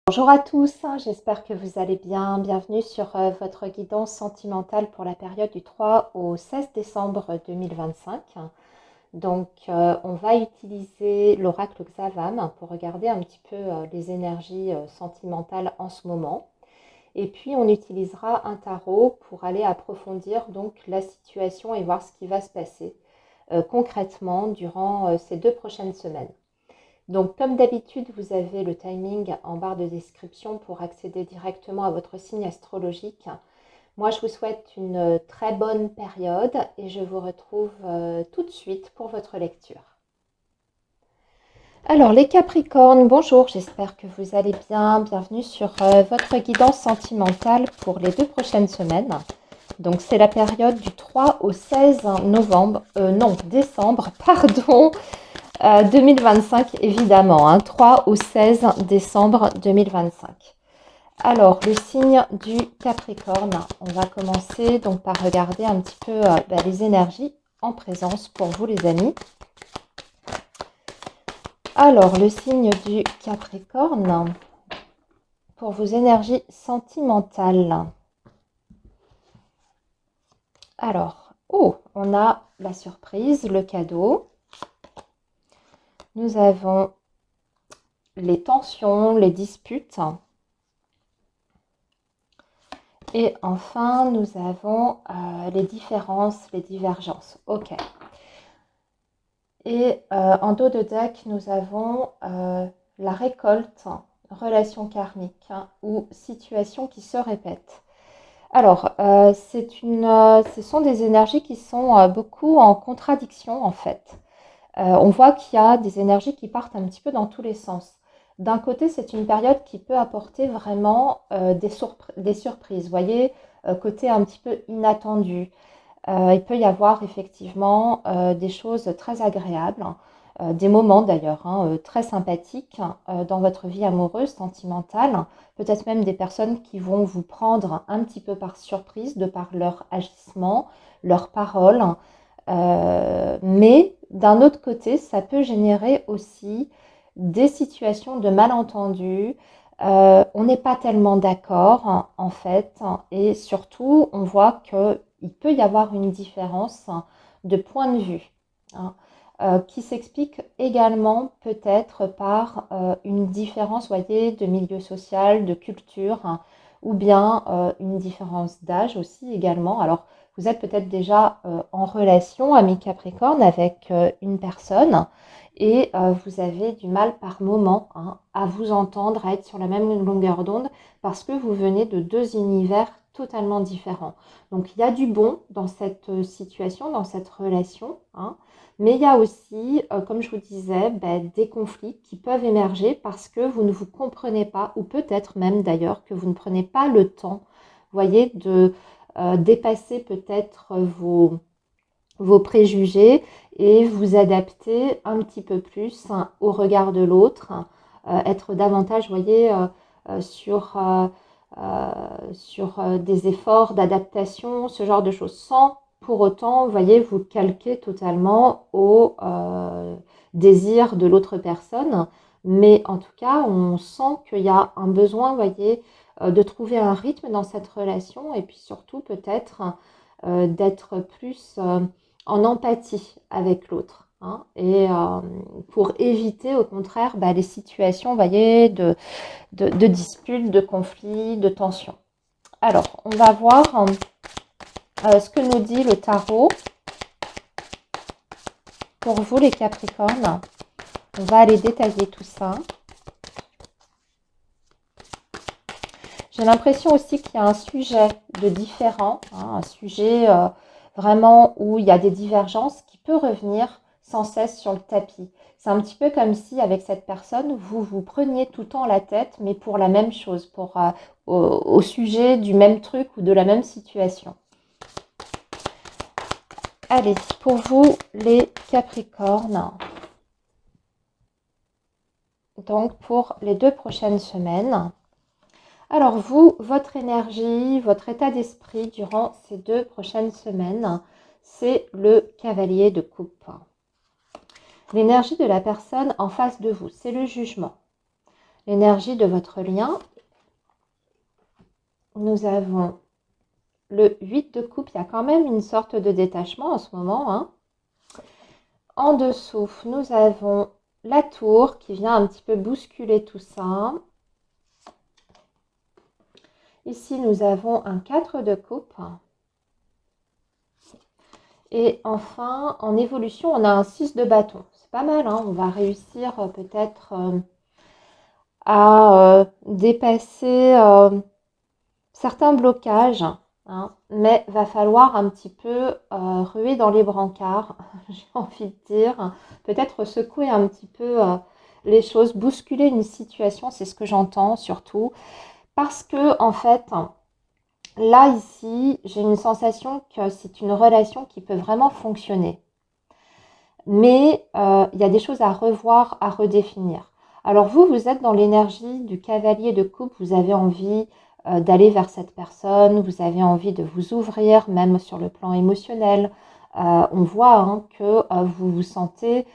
Bonjour à tous, j'espère que vous allez bien. Bienvenue sur votre guidance sentimentale pour la période du 3 au 16 décembre 2025. Donc, on va utiliser l'oracle Xavam pour regarder un petit peu les énergies sentimentales en ce moment. Et puis, on utilisera un tarot pour aller approfondir donc la situation et voir ce qui va se passer concrètement durant ces 2 prochaines semaines. Donc, comme d'habitude, vous avez le timing en barre de description pour accéder directement à votre signe astrologique. Moi, je vous souhaite une très bonne période et je vous retrouve tout de suite pour votre lecture. Alors, les Capricornes, bonjour, j'espère que vous allez bien. Bienvenue sur votre guidance sentimentale pour les 2 prochaines semaines. Donc, c'est la période du 3 au 16 novembre, non, décembre, pardon, 2025, évidemment, 3 au 16 décembre 2025. Alors, le signe du Capricorne, on va commencer donc par regarder un petit peu les énergies en présence pour vous les amis. Alors, le signe du Capricorne, pour vos énergies sentimentales. Alors, on a la surprise, le cadeau. Nous avons les tensions, les disputes. Et enfin, nous avons les différences, les divergences. Ok. Et en dos de deck, nous avons la récolte, relation karmique ou situation qui se répète. Alors, ce sont des énergies qui sont beaucoup en contradiction en fait. On voit qu'il y a des énergies qui partent un petit peu dans tous les sens. D'un côté, c'est une période qui peut apporter vraiment des surprises. Vous voyez, côté un petit peu inattendu. Il peut y avoir effectivement des choses très agréables, des moments d'ailleurs très sympathiques dans votre vie amoureuse, sentimentale. Peut-être même des personnes qui vont vous prendre un petit peu par surprise de par leur agissement, leurs paroles. Mais d'un autre côté, ça peut générer aussi des situations de malentendus. On n'est pas tellement d'accord en fait, et surtout on voit qu'il peut y avoir une différence de point de vue qui s'explique également peut-être par une différence, voyez, de milieu social, de culture, ou bien une différence d'âge aussi également. Alors, vous êtes peut-être déjà en relation, ami Capricorne, avec une personne et vous avez du mal par moment à vous entendre, à être sur la même longueur d'onde parce que vous venez de deux univers totalement différents. Donc, il y a du bon dans cette situation, dans cette relation, mais il y a aussi, comme je vous disais, des conflits qui peuvent émerger parce que vous ne vous comprenez pas, ou peut-être même d'ailleurs que vous ne prenez pas le temps, voyez, de dépasser peut-être vos préjugés et vous adapter un petit peu plus au regard de l'autre, être davantage, voyez, sur des efforts d'adaptation, ce genre de choses, sans pour autant, vous voyez, vous calquer totalement au désir de l'autre personne. Mais en tout cas, on sent qu'il y a un besoin, vous voyez, de trouver un rythme dans cette relation et puis surtout peut-être d'être plus en empathie avec l'autre. Et pour éviter au contraire les situations, vous voyez, de disputes, de conflits, de tensions. Alors, on va voir ce que nous dit le tarot pour vous les Capricornes. On va aller détailler tout ça. J'ai l'impression aussi qu'il y a un sujet de différent, un sujet vraiment où il y a des divergences qui peut revenir sans cesse sur le tapis. C'est un petit peu comme si avec cette personne, vous vous preniez tout le temps la tête, mais pour la même chose, au sujet du même truc ou de la même situation. Allez, pour vous les Capricornes, donc pour les 2 prochaines semaines. Alors vous, votre énergie, votre état d'esprit durant ces 2 prochaines semaines, c'est le cavalier de coupe. L'énergie de la personne en face de vous, c'est le jugement. l'énergie de votre lien, nous avons le 8 de coupe. Il y a quand même une sorte de détachement en ce moment, hein. En dessous, nous avons la tour qui vient un petit peu bousculer tout ça. Ici, nous avons un 4 de coupe. Et enfin, en évolution, on a un 6 de bâton. C'est pas mal, hein. On va réussir peut-être à dépasser certains blocages, hein, mais va falloir un petit peu ruer dans les brancards, j'ai envie de dire. Peut-être secouer un petit peu les choses, bousculer une situation, c'est ce que j'entends surtout. Parce que, en fait, là, ici, j'ai une sensation que c'est une relation qui peut vraiment fonctionner. Mais il y a des choses à revoir, à redéfinir. Alors vous, vous êtes dans l'énergie du cavalier de coupe, vous avez envie d'aller vers cette personne, vous avez envie de vous ouvrir, même sur le plan émotionnel. On voit hein, que vous vous sentez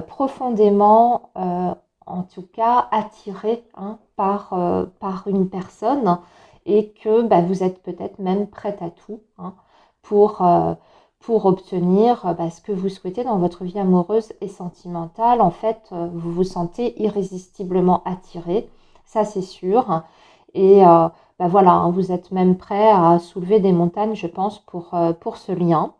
profondément, en tout cas, attiré hein, par une personne et que bah, vous êtes peut-être même prête à tout hein, pour obtenir ce que vous souhaitez dans votre vie amoureuse et sentimentale. En fait, vous vous sentez irrésistiblement attiré, ça c'est sûr. Et voilà, hein, vous êtes même prêt à soulever des montagnes, je pense, pour ce lien.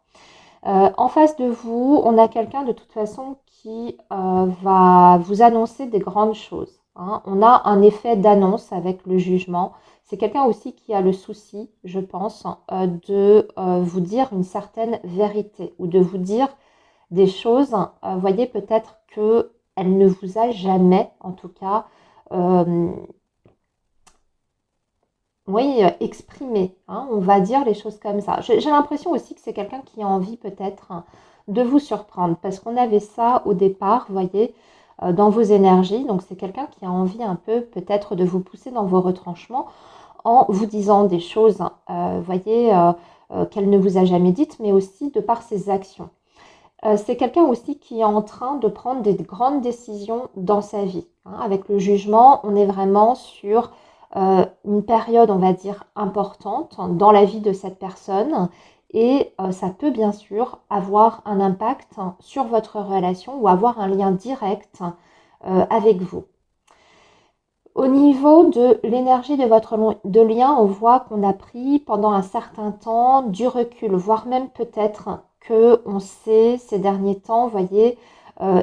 En face de vous, on a quelqu'un de toute façon qui va vous annoncer des grandes choses, hein. On a un effet d'annonce avec le jugement. C'est quelqu'un aussi qui a le souci, je pense, de vous dire une certaine vérité ou de vous dire des choses. Voyez peut-être qu'elle ne vous a jamais, en tout cas, oui, exprimer, hein, on va dire les choses comme ça. J'ai l'impression aussi que c'est quelqu'un qui a envie peut-être de vous surprendre parce qu'on avait ça au départ, vous voyez, dans vos énergies. Donc c'est quelqu'un qui a envie un peu peut-être de vous pousser dans vos retranchements en vous disant des choses, voyez, qu'elle ne vous a jamais dites, mais aussi de par ses actions. C'est quelqu'un aussi qui est en train de prendre des grandes décisions dans sa vie, hein. Avec le jugement, on est vraiment sur une période, on va dire, importante dans la vie de cette personne et ça peut bien sûr avoir un impact sur votre relation ou avoir un lien direct avec vous. Au niveau de l'énergie de votre lien, on voit qu'on a pris pendant un certain temps du recul, voire même peut-être qu'on s'est ces derniers temps, vous voyez,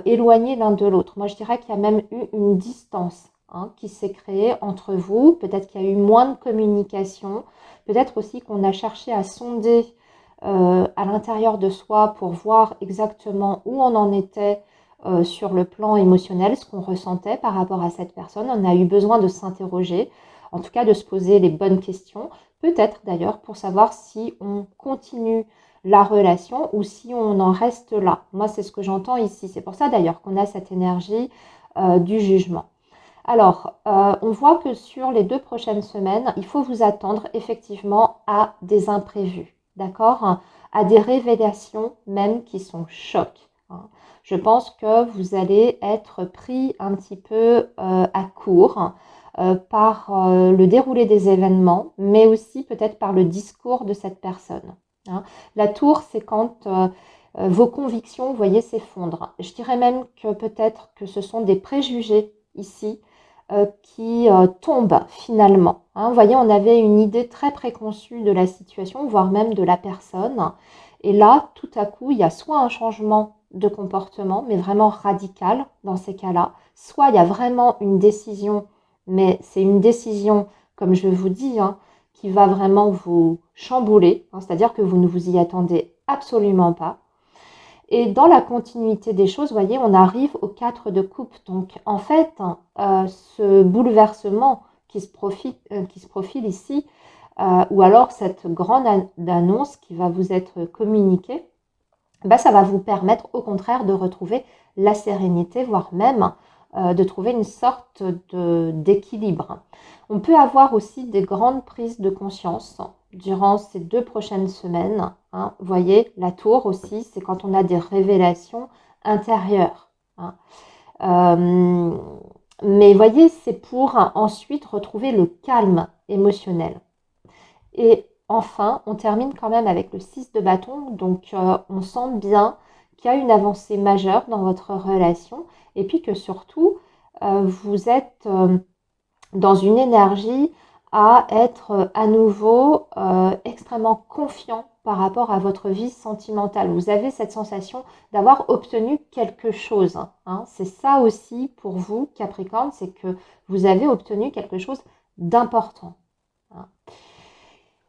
éloigné l'un de l'autre. Moi, je dirais qu'il y a même eu une distance hein, qui s'est créée entre vous. Peut-être qu'il y a eu moins de communication. Peut-être aussi qu'on a cherché à sonder à l'intérieur de soi pour voir exactement où on en était sur le plan émotionnel, ce qu'on ressentait par rapport à cette personne. On a eu besoin de s'interroger, en tout cas de se poser les bonnes questions, peut-être d'ailleurs pour savoir si on continue la relation ou si on en reste là. Moi, c'est ce que j'entends ici. C'est pour ça d'ailleurs qu'on a cette énergie du jugement. Alors, on voit que sur les 2 prochaines semaines, il faut vous attendre effectivement à des imprévus, d'accord? À des révélations même qui sont chocs, hein. Je pense que vous allez être pris un petit peu à court par le déroulé des événements, mais aussi peut-être par le discours de cette personne, hein. La tour, c'est quand vos convictions, vous voyez, s'effondrent. Je dirais même que peut-être que ce sont des préjugés ici qui tombent finalement, hein. Vous voyez, on avait une idée très préconçue de la situation, voire même de la personne. Et là, tout à coup, il y a soit un changement de comportement, mais vraiment radical dans ces cas-là, soit il y a vraiment une décision, mais c'est une décision, comme je vous dis, hein, qui va vraiment vous chambouler, hein, c'est-à-dire que vous ne vous y attendez absolument pas. Et dans la continuité des choses, vous voyez, on arrive au 4 de coupe. Donc, en fait, ce bouleversement qui se profile ici, ou alors cette grande annonce qui va vous être communiquée, ça va vous permettre au contraire de retrouver la sérénité, voire même de trouver une sorte d'équilibre. On peut avoir aussi des grandes prises de conscience durant ces 2 prochaines semaines, hein. Vous voyez, la tour aussi, c'est quand on a des révélations intérieures, hein. Mais voyez, c'est pour ensuite retrouver le calme émotionnel. Et enfin, on termine quand même avec le 6 de bâton. Donc, on sent bien qu'il y a une avancée majeure dans votre relation. Et puis que surtout, vous êtes dans une énergie à être à nouveau extrêmement confiant par rapport à votre vie sentimentale. Vous avez cette sensation d'avoir obtenu quelque chose. Hein. C'est ça aussi pour vous, Capricorne, c'est que vous avez obtenu quelque chose d'important. Hein.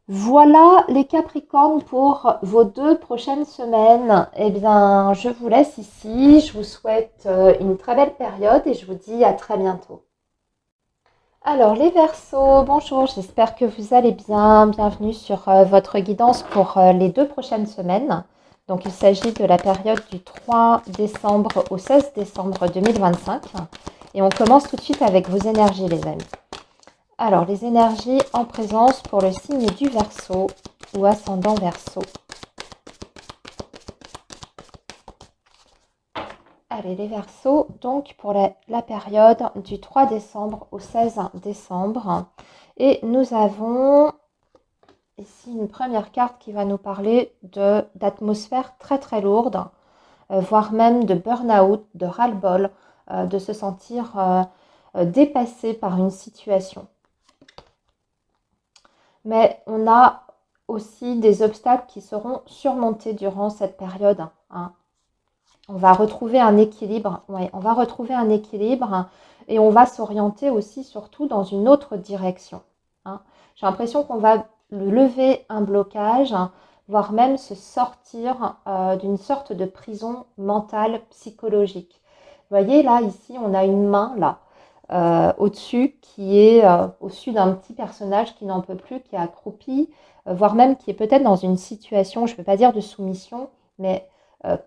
Voilà les Capricornes pour vos 2 prochaines semaines. Eh bien, je vous laisse ici. Je vous souhaite une très belle période et je vous dis à très bientôt. Alors les Verseaux, bonjour, j'espère que vous allez bien. Bienvenue sur votre guidance pour les 2 prochaines semaines. Donc il s'agit de la période du 3 décembre au 16 décembre 2025. Et on commence tout de suite avec vos énergies les amis. Alors les énergies en présence pour le signe du Verseau ou ascendant Verseau. Allez les Verseaux, donc pour la période du 3 décembre au 16 décembre. Et nous avons ici une première carte qui va nous parler d'atmosphère très très lourde, voire même de burn-out, de ras-le-bol, de se sentir dépassé par une situation. Mais on a aussi des obstacles qui seront surmontés durant cette période. Hein. On va retrouver un équilibre, ouais, on va retrouver un équilibre et on va s'orienter aussi surtout dans une autre direction. Hein. J'ai l'impression qu'on va lever un blocage, voire même se sortir d'une sorte de prison mentale psychologique. Vous voyez là, ici, on a une main là, au-dessus, qui est au-dessus d'un petit personnage qui n'en peut plus, qui est accroupi, voire même qui est peut-être dans une situation, je ne peux pas dire de soumission, mais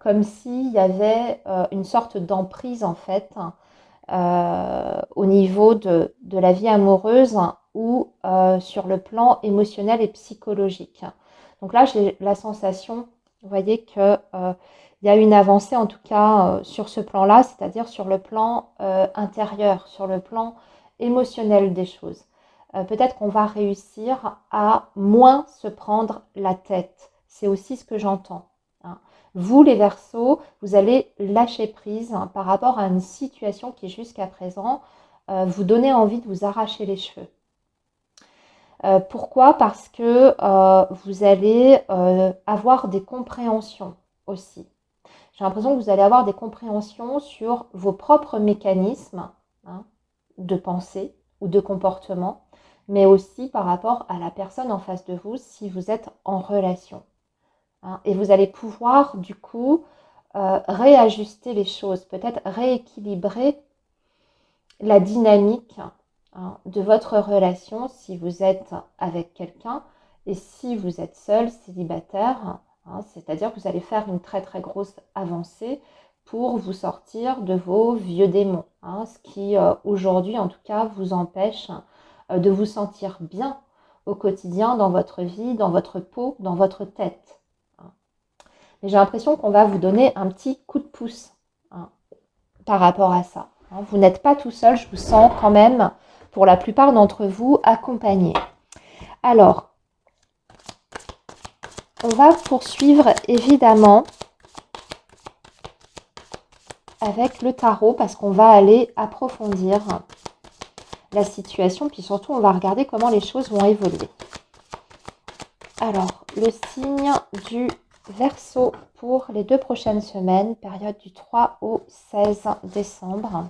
comme s'il y avait une sorte d'emprise en fait au niveau de la vie amoureuse ou sur le plan émotionnel et psychologique. Donc là, j'ai la sensation, vous voyez, que il y a une avancée en tout cas sur ce plan-là, c'est-à-dire sur le plan intérieur, sur le plan émotionnel des choses. Peut-être qu'on va réussir à moins se prendre la tête. C'est aussi ce que j'entends. Hein. Vous, les Verseaux, vous allez lâcher prise par rapport à une situation qui, jusqu'à présent, vous donnait envie de vous arracher les cheveux. Pourquoi? Parce que vous allez avoir des compréhensions aussi. J'ai l'impression que vous allez avoir des compréhensions sur vos propres mécanismes hein, de pensée ou de comportement, mais aussi par rapport à la personne en face de vous si vous êtes en relation. Hein, et vous allez pouvoir du coup réajuster les choses, peut-être rééquilibrer la dynamique hein, de votre relation si vous êtes avec quelqu'un et si vous êtes seul, célibataire, hein, c'est-à-dire que vous allez faire une très très grosse avancée pour vous sortir de vos vieux démons, hein, ce qui aujourd'hui en tout cas vous empêche de vous sentir bien au quotidien dans votre vie, dans votre peau, dans votre tête. Hein. Mais j'ai l'impression qu'on va vous donner un petit coup de pouce hein, par rapport à ça. Vous n'êtes pas tout seul, je vous sens quand même, pour la plupart d'entre vous, accompagné. Alors, on va poursuivre évidemment avec le tarot parce qu'on va aller approfondir la situation, puis surtout on va regarder comment les choses vont évoluer. Alors, le signe du Verseau pour les 2 prochaines semaines, période du 3 au 16 décembre.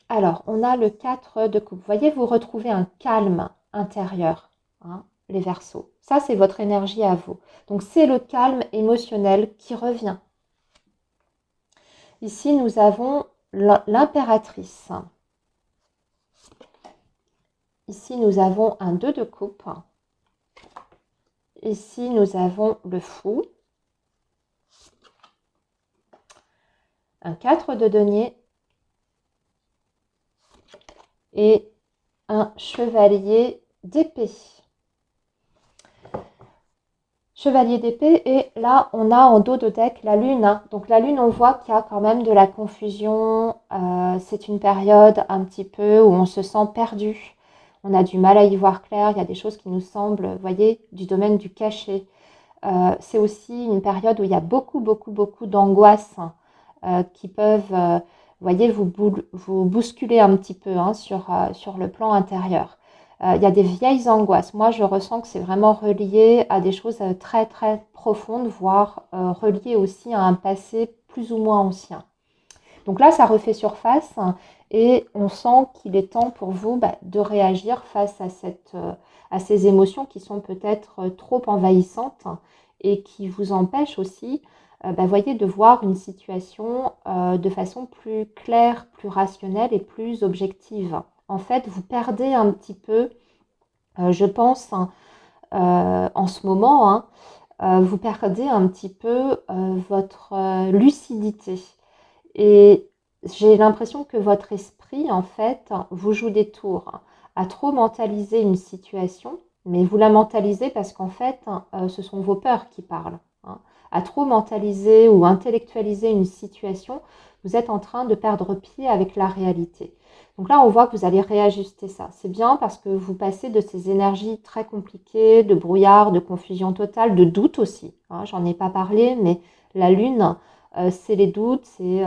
Alors, on a le 4 de coupe. Vous voyez, vous retrouvez un calme intérieur, hein, les Verseaux. Ça, c'est votre énergie à vous. Donc, c'est le calme émotionnel qui revient. Ici, nous avons l'impératrice. Ici, nous avons un 2 de coupe. Ici, nous avons le fou. Un 4 de denier. Et un chevalier d'épée. Chevalier d'épée, et là on a en dos de deck la lune, hein. Donc la lune, on voit qu'il y a quand même de la confusion, c'est une période un petit peu où on se sent perdu, on a du mal à y voir clair, il y a des choses qui nous semblent, vous voyez, du domaine du caché. C'est aussi une période où il y a beaucoup, beaucoup, beaucoup d'angoisses qui peuvent, vous voyez, vous bousculer un petit peu, hein, sur le plan intérieur. Il y a des vieilles angoisses. Moi, je ressens que c'est vraiment relié à des choses très, très profondes, voire reliées aussi à un passé plus ou moins ancien. Donc là, ça refait surface, hein, et on sent qu'il est temps pour vous, de réagir face à ces émotions qui sont peut-être trop envahissantes et qui vous empêchent aussi, voyez, de voir une situation de façon plus claire, plus rationnelle et plus objective. En fait, vous perdez un petit peu, je pense, hein, en ce moment, hein, vous perdez un petit peu votre lucidité. Et j'ai l'impression que votre esprit, en fait, vous joue des tours à trop mentaliser une situation, mais vous la mentalisez parce qu'en fait, ce sont vos peurs qui parlent, hein. À trop mentaliser ou intellectualiser une situation, vous êtes en train de perdre pied avec la réalité. Donc là, on voit que vous allez réajuster ça. C'est bien parce que vous passez de ces énergies très compliquées, de brouillard, de confusion totale, de doute aussi, hein. J'en ai pas parlé, mais la lune, c'est les doutes, c'est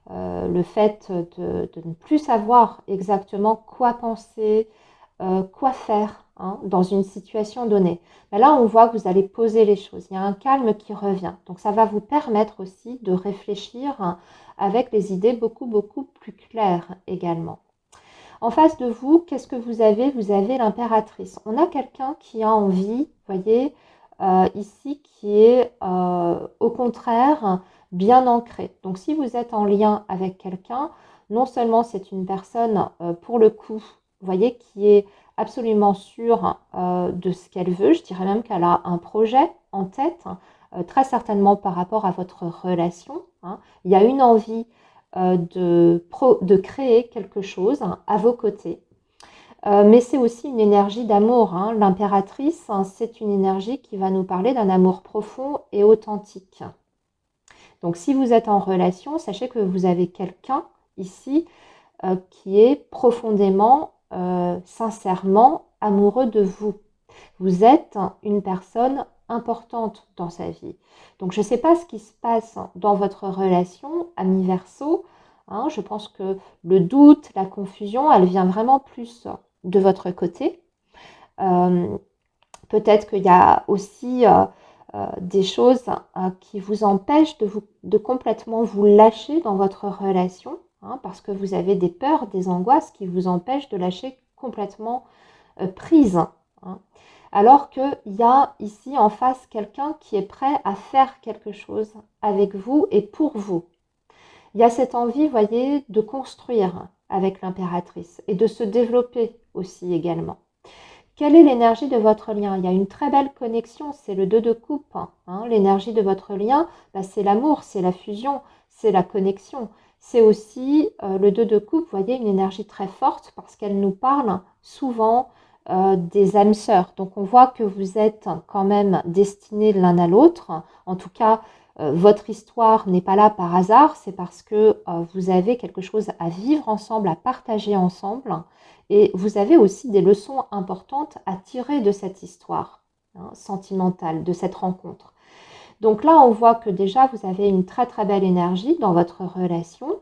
le fait de ne plus savoir exactement quoi penser, quoi faire, hein, dans une situation donnée. Mais là, on voit que vous allez poser les choses. Il y a un calme qui revient. Donc, ça va vous permettre aussi de réfléchir, hein, avec les idées beaucoup, beaucoup plus claires également. En face de vous, qu'est-ce que vous avez? Vous avez l'impératrice. On a quelqu'un qui a envie, vous voyez, ici, qui est au contraire bien ancré. Donc si vous êtes en lien avec quelqu'un, non seulement c'est une personne, pour le coup, vous voyez, qui est absolument sûre de ce qu'elle veut, je dirais même qu'elle a un projet en tête, très certainement par rapport à votre relation, hein. Il y a une envie de créer quelque chose, hein, à vos côtés. Mais c'est aussi une énergie d'amour, hein. L'impératrice, hein, c'est une énergie qui va nous parler d'un amour profond et authentique. Donc si vous êtes en relation, sachez que vous avez quelqu'un ici qui est profondément, sincèrement amoureux de vous. Vous êtes une personne importante dans sa vie. Donc je ne sais pas ce qui se passe dans votre relation, ami Verseau, hein. Je pense que le doute, la confusion, elle vient vraiment plus de votre côté. Euh, Peut-être qu'il y a aussi des choses qui vous empêchent de complètement vous lâcher dans votre relation, hein, parce que vous avez des peurs, des angoisses qui vous empêchent de lâcher complètement prise, hein. Alors qu'il y a ici en face quelqu'un qui est prêt à faire quelque chose avec vous et pour vous. Il y a cette envie, voyez, de construire avec l'impératrice et de se développer aussi également. Quelle est l'énergie de votre lien? Il y a une très belle connexion, c'est le 2 de coupe, hein. L'énergie de votre lien, c'est l'amour, c'est la fusion, c'est la connexion. C'est aussi le 2 de coupe, vous voyez, une énergie très forte parce qu'elle nous parle souvent des âmes sœurs. Donc on voit que vous êtes quand même destinés l'un à l'autre. En tout cas, votre histoire n'est pas là par hasard, c'est parce que vous avez quelque chose à vivre ensemble, à partager ensemble. Et vous avez aussi des leçons importantes à tirer de cette histoire, hein, sentimentale, de cette rencontre. Donc là, on voit que déjà, vous avez une très très belle énergie dans votre relation.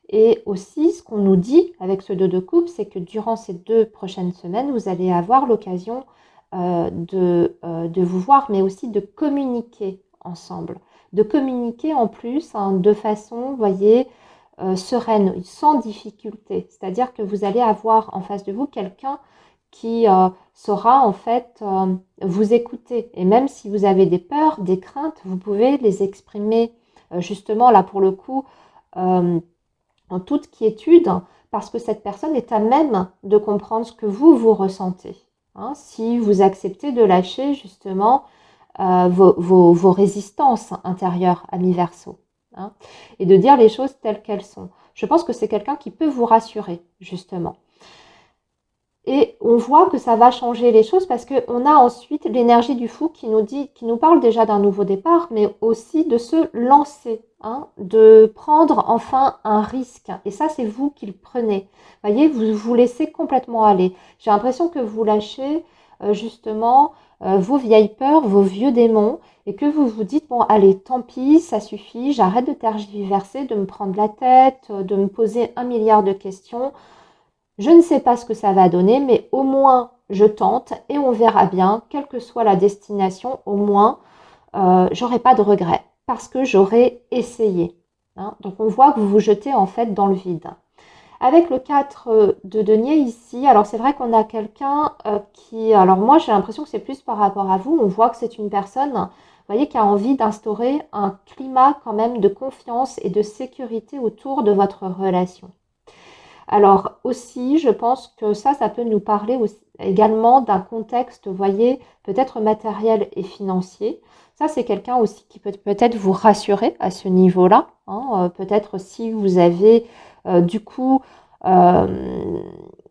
Et aussi, ce qu'on nous dit avec ce 2 de coupe, c'est que durant ces 2 prochaines semaines, vous allez avoir l'occasion de vous voir, mais aussi de communiquer ensemble. De communiquer en plus, hein, de façon, vous voyez, sereine, sans difficulté. C'est-à-dire que vous allez avoir en face de vous quelqu'un qui saura en fait vous écouter. Et même si vous avez des peurs, des craintes, vous pouvez les exprimer justement là pour le coup en toute quiétude, parce que cette personne est à même de comprendre ce que vous ressentez, hein, si vous acceptez de lâcher justement vos résistances intérieures, ami Verseau, hein, et de dire les choses telles qu'elles sont. Je pense que c'est quelqu'un qui peut vous rassurer, justement. Et on voit que ça va changer les choses parce qu'on a ensuite l'énergie du fou qui nous dit, qui nous parle déjà d'un nouveau départ, mais aussi de se lancer, hein, de prendre enfin un risque. Et ça, c'est vous qui le prenez. Voyez, vous vous laissez complètement aller. J'ai l'impression que vous lâchez justement vos vieilles peurs, vos vieux démons, et que vous vous dites, bon, allez, tant pis, ça suffit, j'arrête de tergiverser, de me prendre la tête, de me poser 1 milliard de questions. Je ne sais pas ce que ça va donner, mais au moins je tente et on verra bien, quelle que soit la destination, au moins j'aurai pas de regrets parce que j'aurai essayé. Hein. Donc on voit que vous vous jetez en fait dans le vide. Avec le 4 de denier ici, alors c'est vrai qu'on a quelqu'un qui, alors moi j'ai l'impression que c'est plus par rapport à vous, on voit que c'est une personne, vous voyez, qui a envie d'instaurer un climat quand même de confiance et de sécurité autour de votre relation. Alors aussi, je pense que ça peut nous parler aussi, également d'un contexte, vous voyez, peut-être matériel et financier. Ça, c'est quelqu'un aussi qui peut peut-être vous rassurer à ce niveau-là. Hein. Peut-être si vous avez du coup, euh,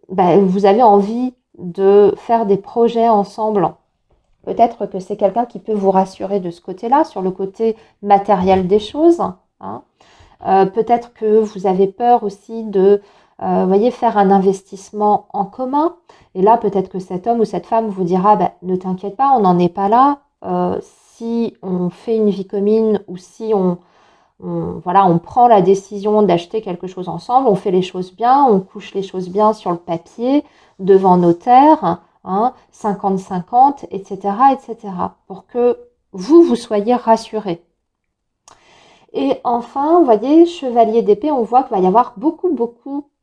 vous avez envie de faire des projets ensemble. Peut-être que c'est quelqu'un qui peut vous rassurer de ce côté-là, sur le côté matériel des choses. Hein. Peut-être que vous avez peur aussi de, voyez, faire un investissement en commun. Et là, peut-être que cet homme ou cette femme vous dira, bah, ne t'inquiète pas, on n'en est pas là. Si on fait une vie commune ou si voilà, on prend la décision d'acheter quelque chose ensemble, on fait les choses bien, on couche les choses bien sur le papier, devant notaire, hein, 50-50, etc., etc., pour que vous soyez rassurés. Et enfin, vous voyez, chevalier d'épée, on voit qu'il va y avoir beaucoup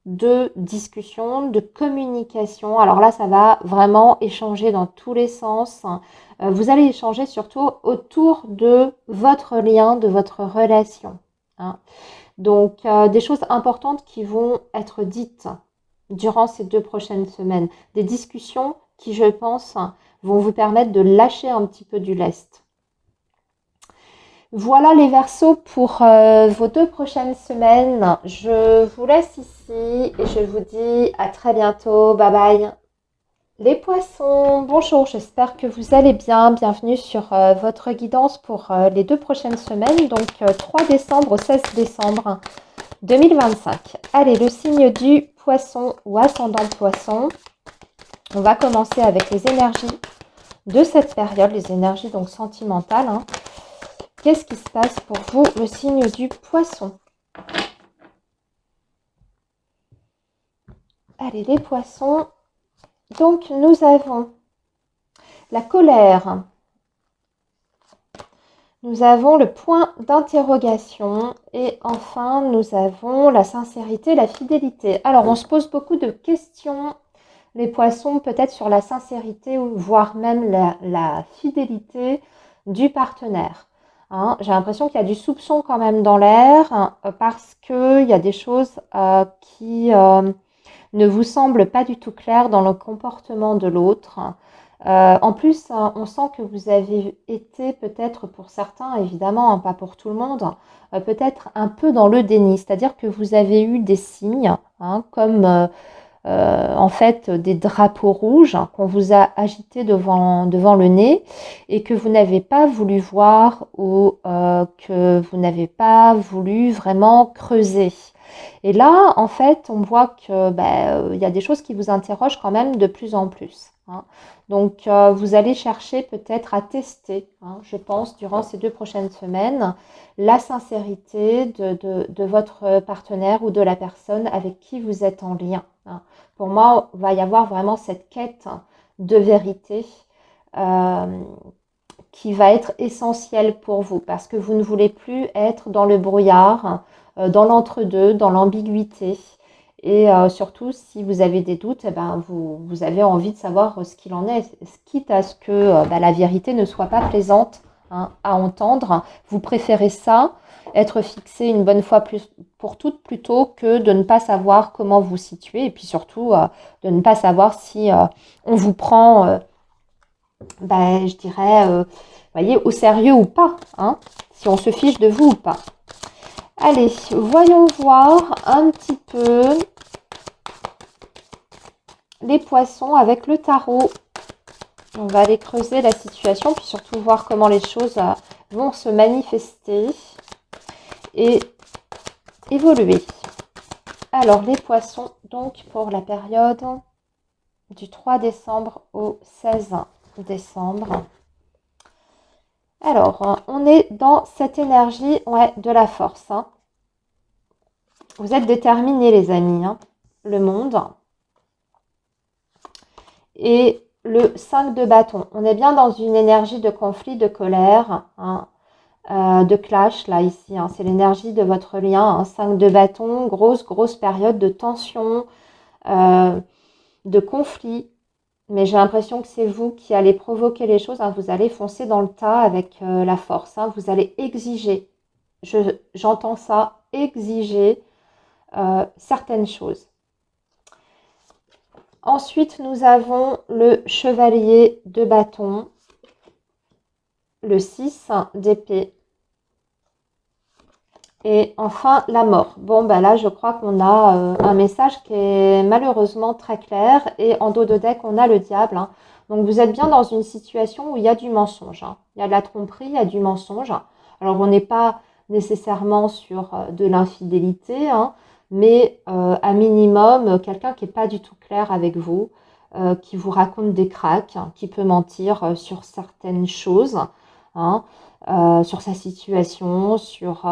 de discussions, de communication. Alors là, ça va vraiment échanger dans tous les sens. Vous allez échanger surtout autour de votre lien, de votre relation. Hein. Donc, des choses importantes qui vont être dites durant ces 2 prochaines semaines. Des discussions qui, je pense, vont vous permettre de lâcher un petit peu du lest. Voilà les Verseaux pour vos 2 prochaines semaines. Je vous laisse ici et je vous dis à très bientôt. Bye bye. Les Poissons, bonjour, j'espère que vous allez bien. Bienvenue sur votre guidance pour les 2 prochaines semaines, donc 3 décembre au 16 décembre 2025. Allez, le signe du Poisson ou ascendant Poisson. On va commencer avec les énergies de cette période, les énergies donc sentimentales. Hein. Qu'est-ce qui se passe pour vous, le signe du Poisson? Allez, les Poissons. Donc, nous avons la colère. Nous avons le point d'interrogation. Et enfin, nous avons la sincérité, la fidélité. Alors, on se pose beaucoup de questions, les Poissons, peut-être sur la sincérité, voire même la fidélité du partenaire. Hein, j'ai l'impression qu'il y a du soupçon quand même dans l'air parce qu'il y a des choses qui ne vous semblent pas du tout claires dans le comportement de l'autre. En plus, on sent que vous avez été peut-être pour certains, évidemment, hein, pas pour tout le monde, peut-être un peu dans le déni. C'est-à-dire que vous avez eu des signes, hein, comme en fait des drapeaux rouges qu'on vous a agités devant le nez et que vous n'avez pas voulu voir ou que vous n'avez pas voulu vraiment creuser. Et là, en fait, on voit que y a des choses qui vous interrogent quand même de plus en plus. Hein. Donc, vous allez chercher peut-être à tester, hein, je pense, durant ces 2 prochaines semaines, la sincérité de votre partenaire ou de la personne avec qui vous êtes en lien. Hein. Pour moi, il va y avoir vraiment cette quête de vérité qui va être essentielle pour vous parce que vous ne voulez plus être dans le brouillard, dans l'entre-deux, dans l'ambiguïté. Et surtout, si vous avez des doutes, vous avez envie de savoir ce qu'il en est, quitte à ce que la vérité ne soit pas plaisante, hein, à entendre. Vous préférez ça, être fixé une bonne fois pour toutes, plutôt que de ne pas savoir comment vous situer et puis surtout de ne pas savoir si on vous prend, je dirais, voyez, au sérieux ou pas, hein, si on se fiche de vous ou pas. Allez, voyons voir un petit peu les poissons, avec le tarot, on va aller creuser la situation, puis surtout voir comment les choses vont se manifester et évoluer. Alors, les poissons, donc, pour la période du 3 décembre au 16 décembre. Alors, on est dans cette énergie de la force. Vous êtes déterminés, les amis. Le monde. Et le 5 de bâton. On est bien dans une énergie de conflit, de colère, de clash, là, ici. C'est l'énergie de votre lien. 5 de bâton, grosse période de tension, de conflit. Mais j'ai l'impression que c'est vous qui allez provoquer les choses. Vous allez foncer dans le tas avec la force. Vous allez exiger. J'entends ça, exiger certaines choses. Ensuite, nous avons le chevalier de bâton, le 6 d'épée et enfin la mort. Bon, ben là, je crois qu'on a un message qui est malheureusement très clair et en dos de deck, on a le diable. Donc, vous êtes bien dans une situation où il y a du mensonge. Il y a de la tromperie, il y a du mensonge. Alors, on n'est pas nécessairement sur de l'infidélité, mais à minimum, quelqu'un qui n'est pas du tout clair avec vous, qui vous raconte des cracks, qui peut mentir sur certaines choses, sur sa situation, sur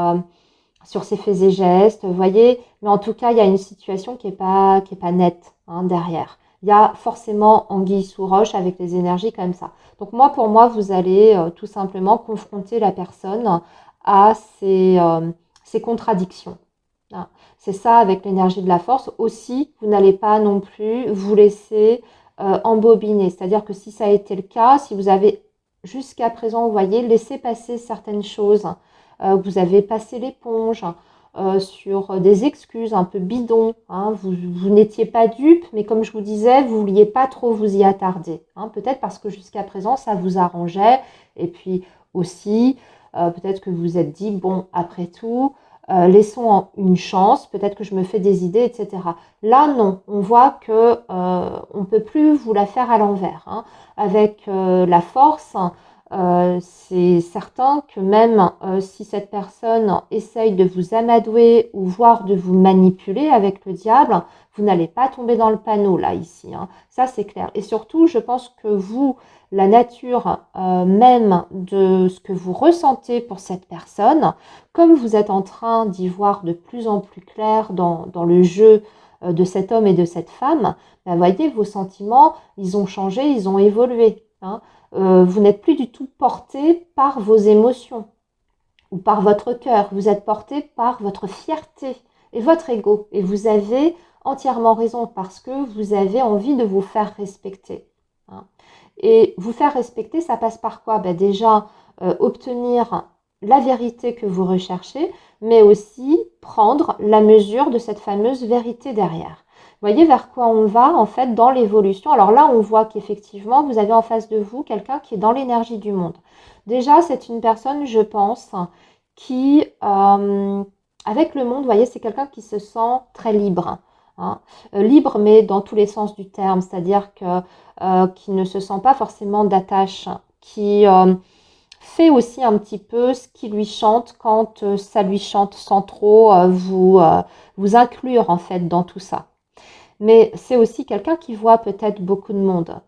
ses faits et gestes, vous voyez. Mais en tout cas, il y a une situation qui est pas nette derrière. Il y a forcément anguille sous roche avec les énergies comme ça. Donc pour moi, vous allez tout simplement confronter la personne à ses contradictions. C'est ça avec l'énergie de la force. Aussi, vous n'allez pas non plus vous laisser embobiner. C'est-à-dire que si ça a été le cas, si vous avez jusqu'à présent, vous voyez, laissé passer certaines choses, vous avez passé l'éponge sur des excuses un peu bidons, vous n'étiez pas dupe, mais comme je vous disais, vous ne vouliez pas trop vous y attarder. Peut-être parce que jusqu'à présent, ça vous arrangeait. Et puis aussi, peut-être que vous vous êtes dit, bon, après tout, laissons une chance, peut-être que je me fais des idées, etc. Là, non, on voit que on ne peut plus vous la faire à l'envers. Avec la force, c'est certain que même si cette personne essaye de vous amadouer ou voire de vous manipuler avec le diable, vous n'allez pas tomber dans le panneau là, ici. Ça, c'est clair. Et surtout, je pense que vous, la nature même de ce que vous ressentez pour cette personne, comme vous êtes en train d'y voir de plus en plus clair dans le jeu de cet homme et de cette femme, voyez, vos sentiments, ils ont changé, ils ont évolué. Vous n'êtes plus du tout porté par vos émotions ou par votre cœur. Vous êtes porté par votre fierté et votre ego. Et vous avez entièrement raison parce que vous avez envie de vous faire respecter. Et vous faire respecter, ça passe par quoi? Déjà, obtenir la vérité que vous recherchez, mais aussi prendre la mesure de cette fameuse vérité derrière. Vous voyez vers quoi on va en fait dans l'évolution. Alors là, on voit qu'effectivement, vous avez en face de vous quelqu'un qui est dans l'énergie du monde. Déjà, c'est une personne, je pense, qui, avec le monde, vous voyez, c'est quelqu'un qui se sent très libre. Libre, mais dans tous les sens du terme, c'est-à-dire que qui ne se sent pas forcément d'attache, qui fait aussi un petit peu ce qui lui chante quand ça lui chante sans trop vous inclure en fait dans tout ça. Mais c'est aussi quelqu'un qui voit peut-être beaucoup de monde.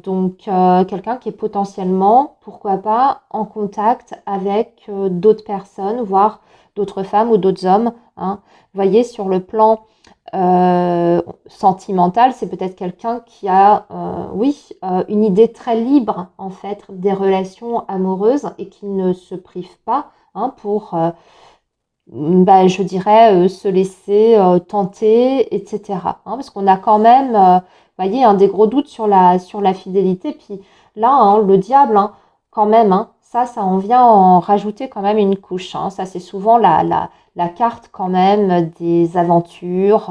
Donc quelqu'un qui est potentiellement, pourquoi pas, en contact avec d'autres personnes, voire d'autres femmes ou d'autres hommes. Vous voyez, sur le plan sentimental, c'est peut-être quelqu'un qui a, une idée très libre en fait des relations amoureuses et qui ne se prive pas pour je dirais, se laisser tenter, etc. Parce qu'on a quand même, vous voyez, des gros doutes sur la fidélité. Puis là, le diable, quand même, ça en vient en rajouter quand même une couche. Ça, c'est souvent la carte quand même des aventures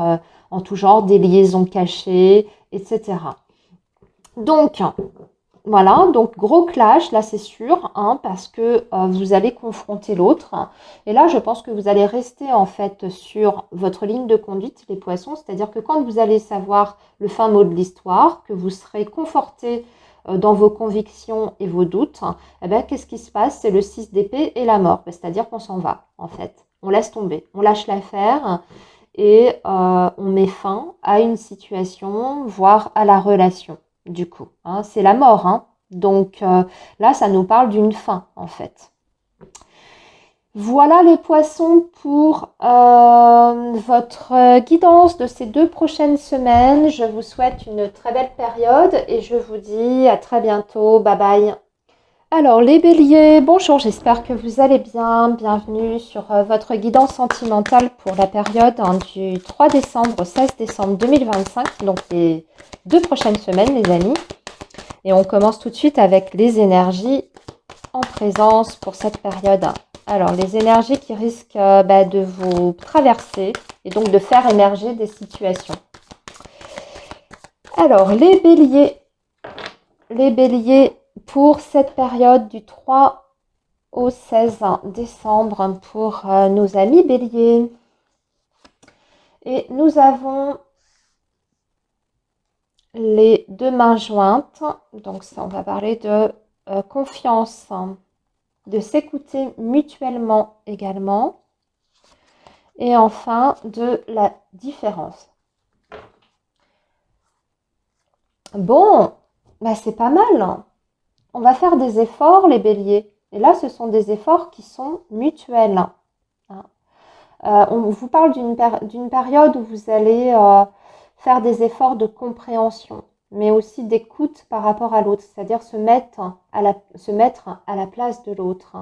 en tout genre, des liaisons cachées, etc. Donc, Voilà, donc gros clash, là c'est sûr, hein, parce que vous allez confronter l'autre. Et là, je pense que vous allez rester en fait sur votre ligne de conduite, les poissons, c'est-à-dire que quand vous allez savoir le fin mot de l'histoire, que vous serez conforté dans vos convictions et vos doutes, eh ben, qu'est-ce qui se passe? C'est le 6 d'épée et la mort, c'est-à-dire qu'on s'en va en fait. On laisse tomber, on lâche l'affaire et on met fin à une situation, voire à la relation, du coup. Hein. C'est la mort, hein. Donc là, ça nous parle d'une fin, en fait. Voilà les poissons pour votre guidance de ces 2 prochaines semaines. Je vous souhaite une très belle période et je vous dis à très bientôt. Bye bye. Alors les béliers, bonjour, j'espère que vous allez bien. Bienvenue sur votre guidance sentimentale pour la période du 3 décembre au 16 décembre 2025, donc les 2 prochaines semaines les amis. Et on commence tout de suite avec les énergies en présence pour cette période. Alors les énergies qui risquent de vous traverser et donc de faire émerger des situations. Alors les béliers pour cette période du 3 au 16 décembre pour nos amis béliers. Et nous avons les 2 mains jointes. Donc ça, on va parler de confiance, de s'écouter mutuellement également. Et enfin, de la différence. Bon, c'est pas mal. On va faire des efforts, les béliers. Et là, ce sont des efforts qui sont mutuels. On vous parle d'une période où vous allez faire des efforts de compréhension, mais aussi d'écoute par rapport à l'autre, c'est-à-dire se mettre à la place de l'autre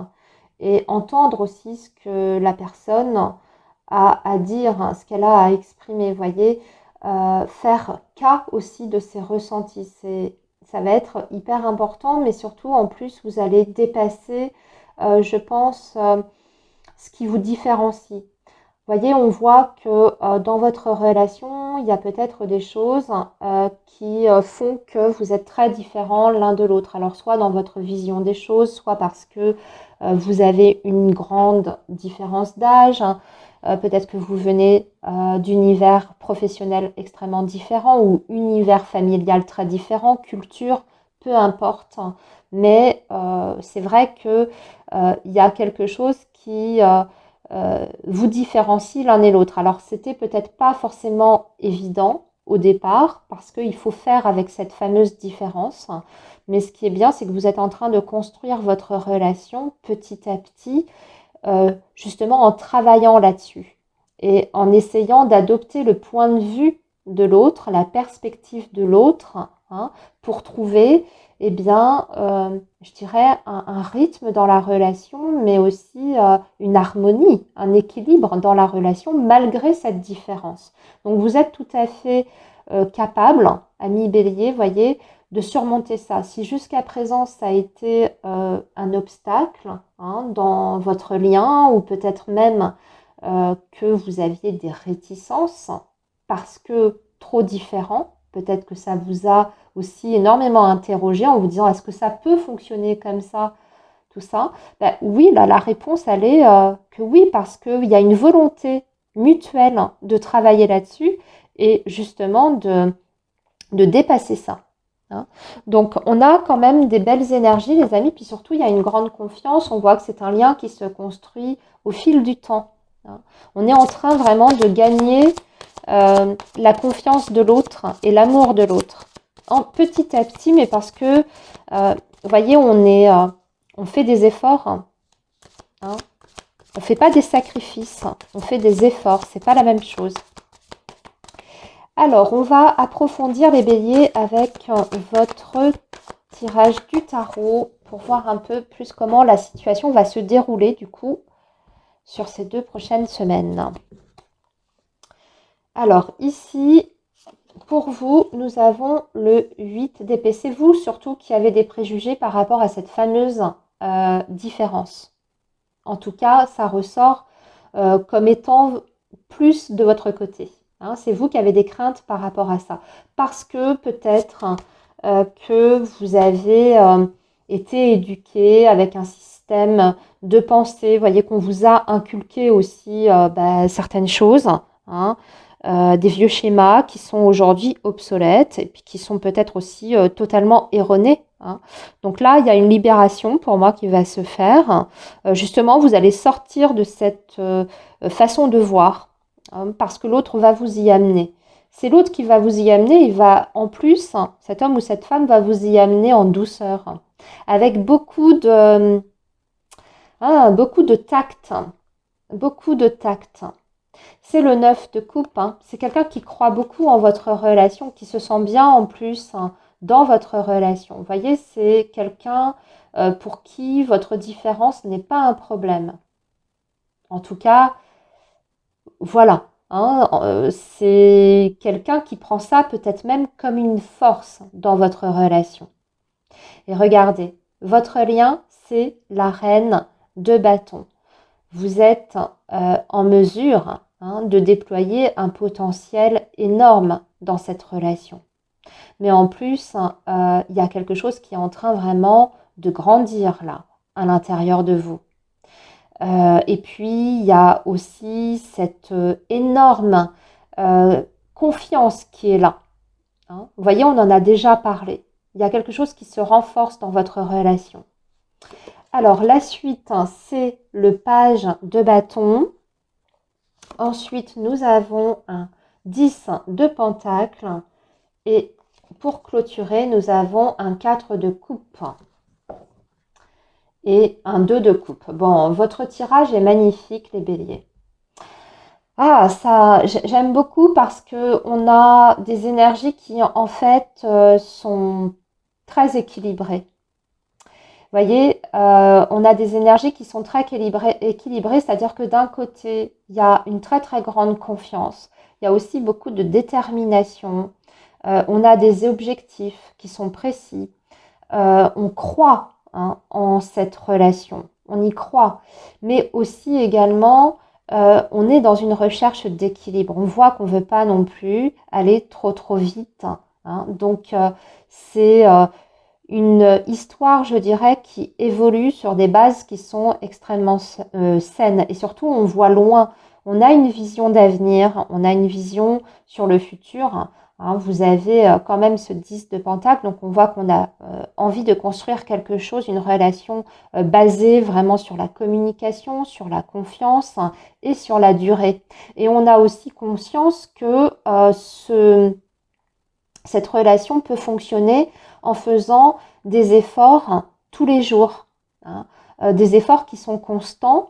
et entendre aussi ce que la personne a à dire, ce qu'elle a à exprimer, voyez, faire cas aussi de ses ressentis. Ça va être hyper important, mais surtout en plus vous allez dépasser, je pense, ce qui vous différencie. Voyez, on voit que dans votre relation, il y a peut-être des choses qui font que vous êtes très différents l'un de l'autre. Alors, soit dans votre vision des choses, soit parce que vous avez une grande différence d'âge. Hein. Peut-être que vous venez d'univers professionnels extrêmement différents ou univers familial très différent, culture, peu importe. Mais c'est vrai que il y a quelque chose qui vous différencie l'un et l'autre. Alors, c'était peut-être pas forcément évident au départ parce qu'il faut faire avec cette fameuse différence. Mais ce qui est bien, c'est que vous êtes en train de construire votre relation petit à petit, justement en travaillant là-dessus et en essayant d'adopter le point de vue de l'autre, la perspective de l'autre, hein, pour trouver, eh bien, je dirais, un rythme dans la relation, mais aussi une harmonie, un équilibre dans la relation, malgré cette différence. Donc, vous êtes tout à fait capable, ami bélier, voyez, de surmonter ça. Si jusqu'à présent, ça a été un obstacle hein, dans votre lien, ou peut-être même que vous aviez des réticences parce que trop différents, peut-être que ça vous a aussi énormément interrogé en vous disant est-ce que ça peut fonctionner comme ça, tout ça. Oui, là, la réponse elle est que oui, parce qu'il y a une volonté mutuelle de travailler là-dessus et justement de dépasser ça. Hein. Donc on a quand même des belles énergies les amis, puis surtout il y a une grande confiance, on voit que c'est un lien qui se construit au fil du temps. Hein. On est en train vraiment de gagner la confiance de l'autre et l'amour de l'autre. Petit à petit, mais parce que, vous voyez, on fait des efforts. Hein. On ne fait pas des sacrifices, on fait des efforts, c'est pas la même chose. Alors, on va approfondir les béliers avec votre tirage du tarot pour voir un peu plus comment la situation va se dérouler du coup sur ces 2 prochaines semaines. Alors ici, pour vous, nous avons le 8 d'épée. C'est vous surtout qui avez des préjugés par rapport à cette fameuse différence. En tout cas, ça ressort comme étant plus de votre côté. Hein, c'est vous qui avez des craintes par rapport à ça. Parce que peut-être que vous avez été éduqué avec un système de pensée. Vous voyez qu'on vous a inculqué aussi certaines choses, hein, des vieux schémas qui sont aujourd'hui obsolètes et puis qui sont peut-être aussi totalement erronés, hein. Donc là, il y a une libération pour moi qui va se faire. Justement, vous allez sortir de cette façon de voir, hein, parce que l'autre va vous y amener. C'est l'autre qui va vous y amener, il va en plus, cet homme ou cette femme va vous y amener en douceur, avec beaucoup de tact, beaucoup de tact. C'est le 9 de coupe, hein. C'est quelqu'un qui croit beaucoup en votre relation, qui se sent bien en plus, hein, dans votre relation. Vous voyez, c'est quelqu'un pour qui votre différence n'est pas un problème. En tout cas, voilà, hein, c'est quelqu'un qui prend ça peut-être même comme une force dans votre relation. Et regardez, votre lien, c'est la reine de bâton. Vous êtes en mesure, hein, de déployer un potentiel énorme dans cette relation. Mais en plus, il y a quelque chose qui est en train vraiment de grandir là, à l'intérieur de vous. Et puis, il y a aussi cette énorme confiance qui est là, hein. Vous voyez, on en a déjà parlé. Il y a quelque chose qui se renforce dans votre relation. Alors, la suite, hein, c'est le page de bâton. Ensuite, nous avons un 10 de pentacle. Et pour clôturer, nous avons un 4 de coupe et un 2 de coupe. Bon, votre tirage est magnifique, les béliers. Ah, ça, j'aime beaucoup parce que on a des énergies qui, en fait, sont très équilibrées. Vous voyez, on a des énergies qui sont très équilibrées, c'est-à-dire que d'un côté, il y a une très très grande confiance, il y a aussi beaucoup de détermination, on a des objectifs qui sont précis, on croit, hein, en cette relation, on y croit, mais aussi également, on est dans une recherche d'équilibre. On voit qu'on ne veut pas non plus aller trop trop vite, hein. Donc, c'est une histoire, je dirais, qui évolue sur des bases qui sont extrêmement saines. Et surtout, on voit loin. On a une vision d'avenir, on a une vision sur le futur, hein. Vous avez quand même ce 10 de pentacle, donc on voit qu'on a envie de construire quelque chose, une relation basée vraiment sur la communication, sur la confiance, hein, et sur la durée. Et on a aussi conscience que cette relation peut fonctionner en faisant des efforts, hein, tous les jours, hein, des efforts qui sont constants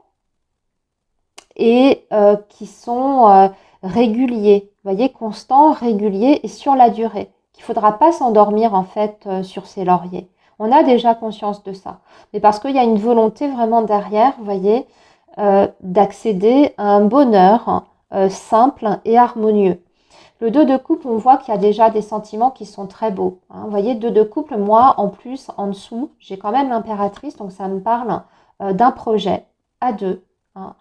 et qui sont réguliers. Vous voyez, constants, réguliers et sur la durée. Il ne faudra pas s'endormir en fait sur ses lauriers. On a déjà conscience de ça. Mais parce qu'il y a une volonté vraiment derrière, vous voyez, d'accéder à un bonheur simple et harmonieux. Le 2 de couple, on voit qu'il y a déjà des sentiments qui sont très beaux, hein. Vous voyez, 2 de couple, moi, en plus, en dessous, j'ai quand même l'impératrice, donc ça me parle d'un projet à deux, hein,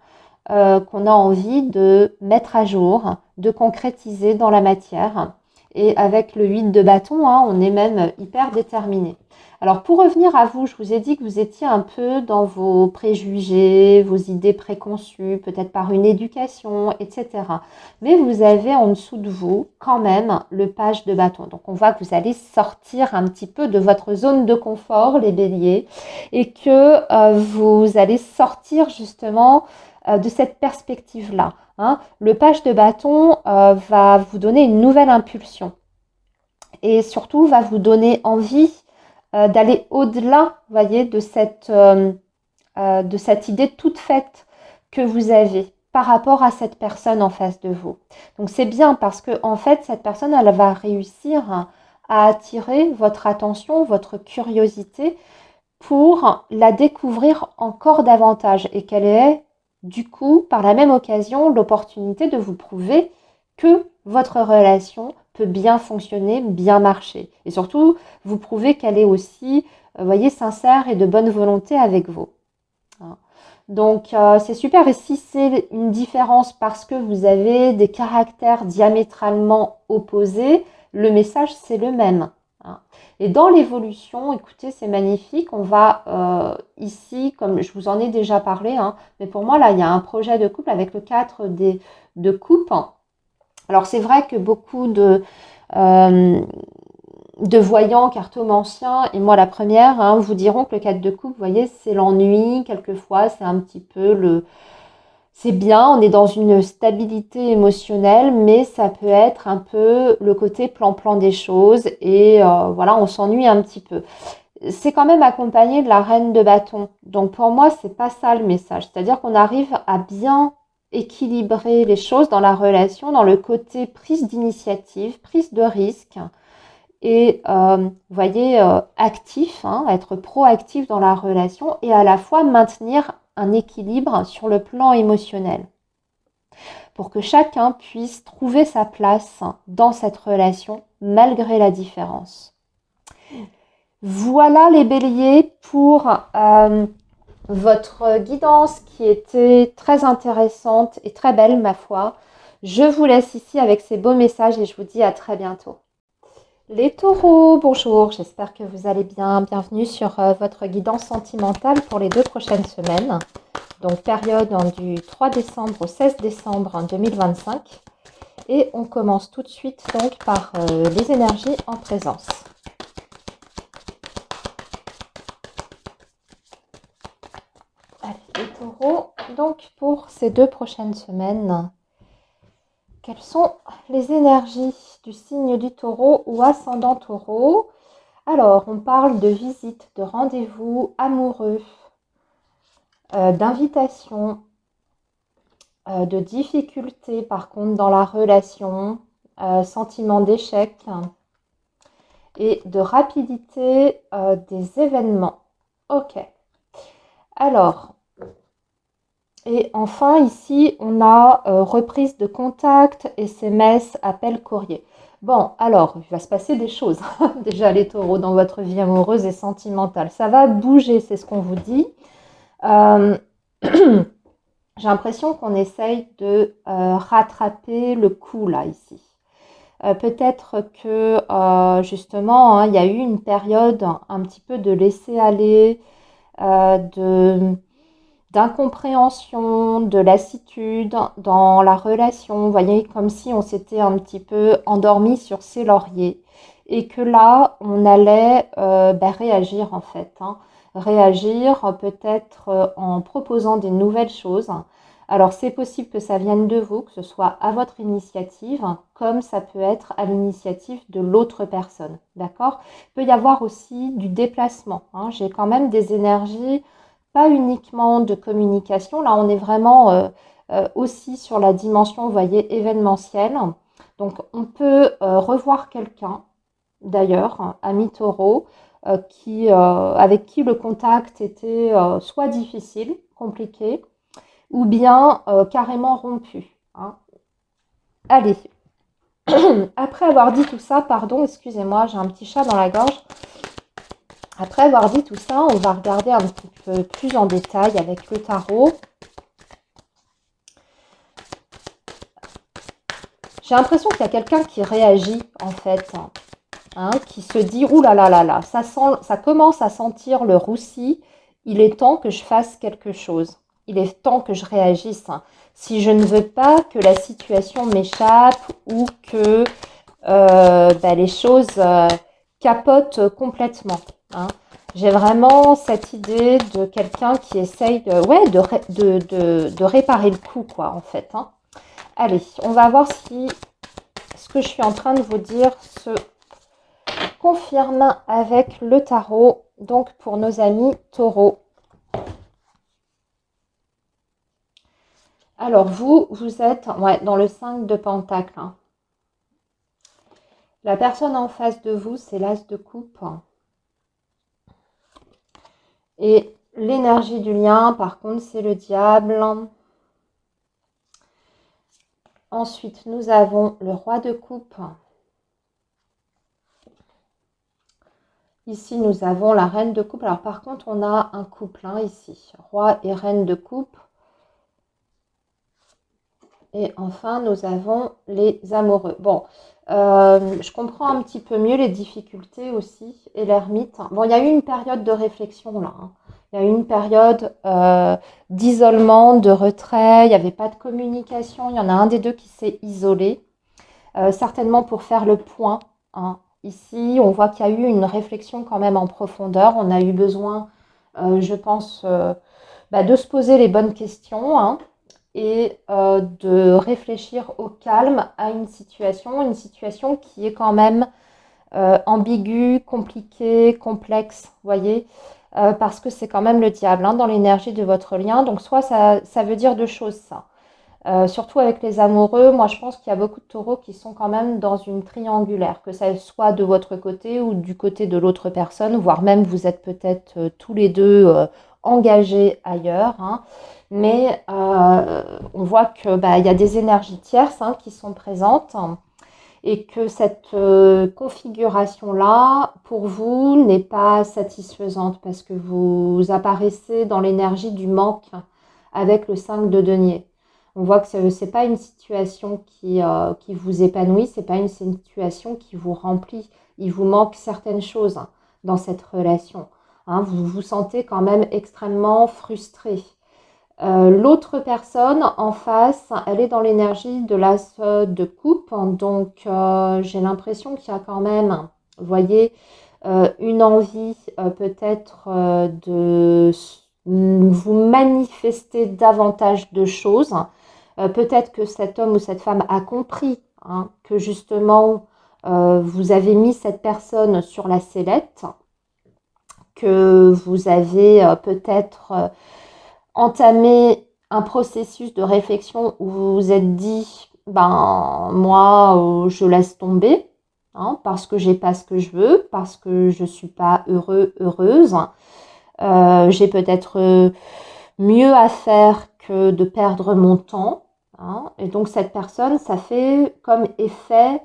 qu'on a envie de mettre à jour, de concrétiser dans la matière. Et avec le 8 de bâton, hein, on est même hyper déterminé. Alors pour revenir à vous, je vous ai dit que vous étiez un peu dans vos préjugés, vos idées préconçues, peut-être par une éducation, etc. Mais vous avez en dessous de vous quand même le page de bâton. Donc on voit que vous allez sortir un petit peu de votre zone de confort, les béliers, et que vous allez sortir justement de cette perspective-là, hein. Le page de bâton va vous donner une nouvelle impulsion et surtout va vous donner envie d'aller au-delà, voyez, de cette idée toute faite que vous avez par rapport à cette personne en face de vous. Donc c'est bien parce que en fait cette personne elle va réussir à attirer votre attention, votre curiosité pour la découvrir encore davantage et qu'elle ait du coup par la même occasion l'opportunité de vous prouver que votre relation peut bien fonctionner, bien marcher. Et surtout, vous prouver qu'elle est aussi, voyez, sincère et de bonne volonté avec vous. Donc, c'est super. Et si c'est une différence parce que vous avez des caractères diamétralement opposés, le message, c'est le même. hein. Et dans l'évolution, écoutez, c'est magnifique. On va ici, comme je vous en ai déjà parlé, hein, mais pour moi, là, il y a un projet de couple avec le 4 de coupe. Alors, c'est vrai que beaucoup de voyants cartomanciens, et moi la première, hein, vous diront que le 4 de coupe, vous voyez, c'est l'ennui. Quelquefois, c'est un petit peu le... C'est bien, on est dans une stabilité émotionnelle, mais ça peut être un peu le côté plan-plan des choses et voilà, on s'ennuie un petit peu. C'est quand même accompagné de la reine de bâton. Donc pour moi, c'est pas ça le message. C'est-à-dire qu'on arrive à bien équilibrer les choses dans la relation, dans le côté prise d'initiative, prise de risque et vous voyez, actif, hein, être proactif dans la relation et à la fois maintenir un équilibre sur le plan émotionnel pour que chacun puisse trouver sa place dans cette relation malgré la différence. Voilà les béliers pour votre guidance qui était très intéressante et très belle ma foi. Je vous laisse ici avec ces beaux messages et je vous dis à très bientôt. Les taureaux, bonjour, j'espère que vous allez bien. Bienvenue sur votre guidance sentimentale pour les 2 prochaines semaines. Donc période du 3 décembre au 16 décembre 2025. Et on commence tout de suite donc par les énergies en présence. Allez, les taureaux, donc pour ces 2 prochaines semaines, quelles sont les énergies du signe du taureau ou ascendant taureau? Alors, on parle de visite, de rendez-vous amoureux, d'invitation, de difficultés par contre dans la relation, sentiment d'échec et de rapidité des événements. Ok. Alors, et enfin ici, on a reprise de contact, SMS, appel, courrier. Bon, alors, il va se passer des choses. Déjà, les taureaux, dans votre vie amoureuse et sentimentale. Ça va bouger, c'est ce qu'on vous dit. J'ai l'impression qu'on essaye de rattraper le coup, là, ici. Peut-être que, justement, hein, il y a eu une période un petit peu de laisser-aller, d'incompréhension, de lassitude dans la relation. Vous voyez, comme si on s'était un petit peu endormi sur ses lauriers et que là, on allait réagir en fait. Hein. Réagir peut-être en proposant des nouvelles choses. Alors c'est possible que ça vienne de vous, que ce soit à votre initiative, comme ça peut être à l'initiative de l'autre personne. D'accord? Il peut y avoir aussi du déplacement. Hein. J'ai quand même des énergies pas uniquement de communication. Là, on est vraiment aussi sur la dimension, vous voyez, événementielle. Donc, on peut revoir quelqu'un, d'ailleurs, ami taureau, avec qui le contact était soit difficile, compliqué, ou bien carrément rompu. Hein. Allez, après avoir dit tout ça, pardon, excusez-moi, j'ai un petit chat dans la gorge. Après avoir dit tout ça, on va regarder un petit peu plus en détail avec le tarot. J'ai l'impression qu'il y a quelqu'un qui réagit en fait, hein, qui se dit « Ouh là là là là, ça commence à sentir le roussi, il est temps que je fasse quelque chose, il est temps que je réagisse. Si je ne veux pas que la situation m'échappe ou que les choses capotent complètement. Hein. » J'ai vraiment cette idée de quelqu'un qui essaye de réparer le coup, quoi, en fait. Hein. Allez, on va voir si ce que je suis en train de vous dire se confirme avec le tarot. Donc, pour nos amis taureaux. Alors, vous êtes dans le 5 de Pentacle. Hein. La personne en face de vous, c'est l'As de coupe. Et l'énergie du lien, par contre, c'est le diable. Ensuite, nous avons le roi de coupe. Ici, nous avons la reine de coupe. Alors, par contre, on a un couple hein, ici. Roi et reine de coupe. Et enfin, nous avons les amoureux. Bon, Je comprends un petit peu mieux les difficultés aussi et l'ermite. Bon, il y a eu une période de réflexion là, hein. Il y a eu une période d'isolement, de retrait. Il n'y avait pas de communication. Il y en a un des deux qui s'est isolé, certainement pour faire le point, hein. Ici, on voit qu'il y a eu une réflexion quand même en profondeur. On a eu besoin, je pense, de se poser les bonnes questions, hein, et de réfléchir au calme à une situation qui est quand même ambiguë, compliquée, complexe, vous voyez, parce que c'est quand même le diable, hein, dans l'énergie de votre lien. Donc soit ça veut dire deux choses, ça. Surtout avec les amoureux, moi je pense qu'il y a beaucoup de taureaux qui sont quand même dans une triangulaire, que ça soit de votre côté ou du côté de l'autre personne, voire même vous êtes peut-être tous les deux engagés ailleurs, hein. Mais on voit que il y a des énergies tierces, hein, qui sont présentes et que cette configuration-là, pour vous, n'est pas satisfaisante parce que vous apparaissez dans l'énergie du manque avec le 5 de denier. On voit que ce n'est pas une situation qui vous épanouit, ce n'est pas une situation qui vous remplit. Il vous manque certaines choses, hein, dans cette relation, hein. Vous vous sentez quand même extrêmement frustré. L'autre personne en face, elle est dans l'énergie de l'as de coupe. Donc, j'ai l'impression qu'il y a quand même, vous voyez, une envie peut-être de vous manifester davantage de choses. Peut-être que cet homme ou cette femme a compris, hein, que justement, vous avez mis cette personne sur la sellette, que vous avez peut-être entamé un processus de réflexion où vous vous êtes dit, moi, je laisse tomber, hein, parce que j'ai pas ce que je veux, parce que je suis pas heureux, heureuse. J'ai peut-être mieux à faire que de perdre mon temps, hein. Et donc cette personne, ça fait comme effet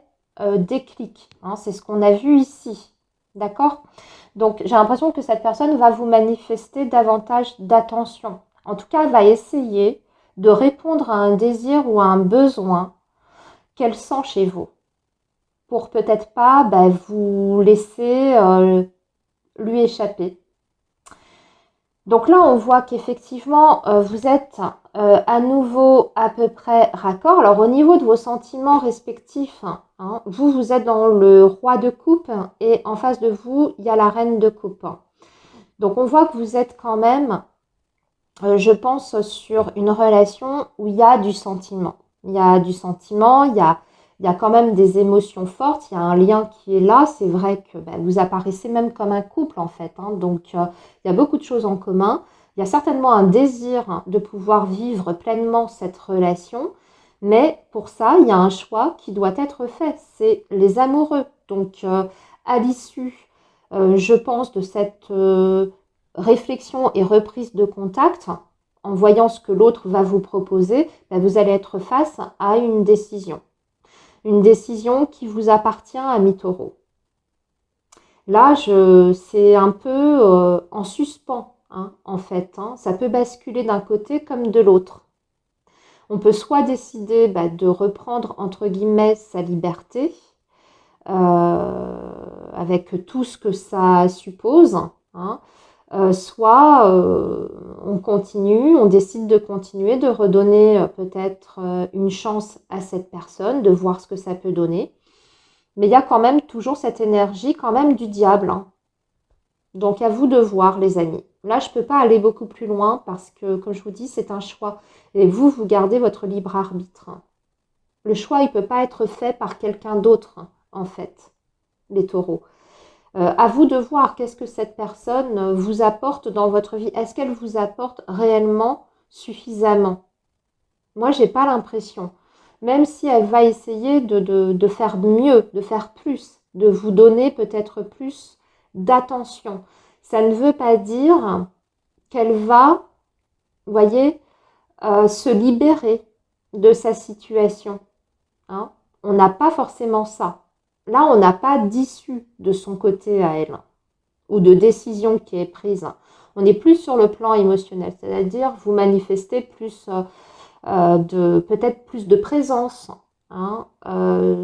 déclic, hein. C'est ce qu'on a vu ici, d'accord? Donc j'ai l'impression que cette personne va vous manifester davantage d'attention. En tout cas, elle va essayer de répondre à un désir ou à un besoin qu'elle sent chez vous, pour peut-être pas vous laisser lui échapper. Donc là, on voit qu'effectivement, vous êtes à nouveau à peu près raccord. Alors au niveau de vos sentiments respectifs, hein, vous êtes dans le roi de coupe et en face de vous, il y a la reine de coupe. Donc on voit que vous êtes quand même, je pense, sur une relation où il y a du sentiment. Il y a du sentiment, il y a quand même des émotions fortes, il y a un lien qui est là. C'est vrai que vous apparaissez même comme un couple en fait, hein. Donc il y a beaucoup de choses en commun. Il y a certainement un désir de pouvoir vivre pleinement cette relation. Mais pour ça, il y a un choix qui doit être fait. C'est les amoureux. Donc à l'issue, je pense, de cette réflexion et reprise de contact, en voyant ce que l'autre va vous proposer, vous allez être face à une décision. Une décision qui vous appartient à mi-taureau. Là, c'est un peu en suspens, hein, en fait, hein. Ça peut basculer d'un côté comme de l'autre. On peut soit décider de reprendre, entre guillemets, sa liberté, avec tout ce que ça suppose, hein. Soit on continue, on décide de continuer, de redonner peut-être une chance à cette personne, de voir ce que ça peut donner. Mais il y a quand même toujours cette énergie quand même du diable, hein. Donc à vous de voir, les amis. Là, je ne peux pas aller beaucoup plus loin parce que, comme je vous dis, c'est un choix. Et vous gardez votre libre arbitre. Le choix, il ne peut pas être fait par quelqu'un d'autre, en fait, les taureaux. À vous de voir qu'est-ce que cette personne vous apporte dans votre vie. Est-ce qu'elle vous apporte réellement suffisamment? Moi, j'ai pas l'impression. Même si elle va essayer de faire mieux, de faire plus, de vous donner peut-être plus d'attention. Ça ne veut pas dire qu'elle va, vous voyez, se libérer de sa situation, hein. On n'a pas forcément ça. Là, on n'a pas d'issue de son côté à elle, ou de décision qui est prise. On est plus sur le plan émotionnel, c'est-à-dire vous manifestez plus peut-être plus de présence, hein,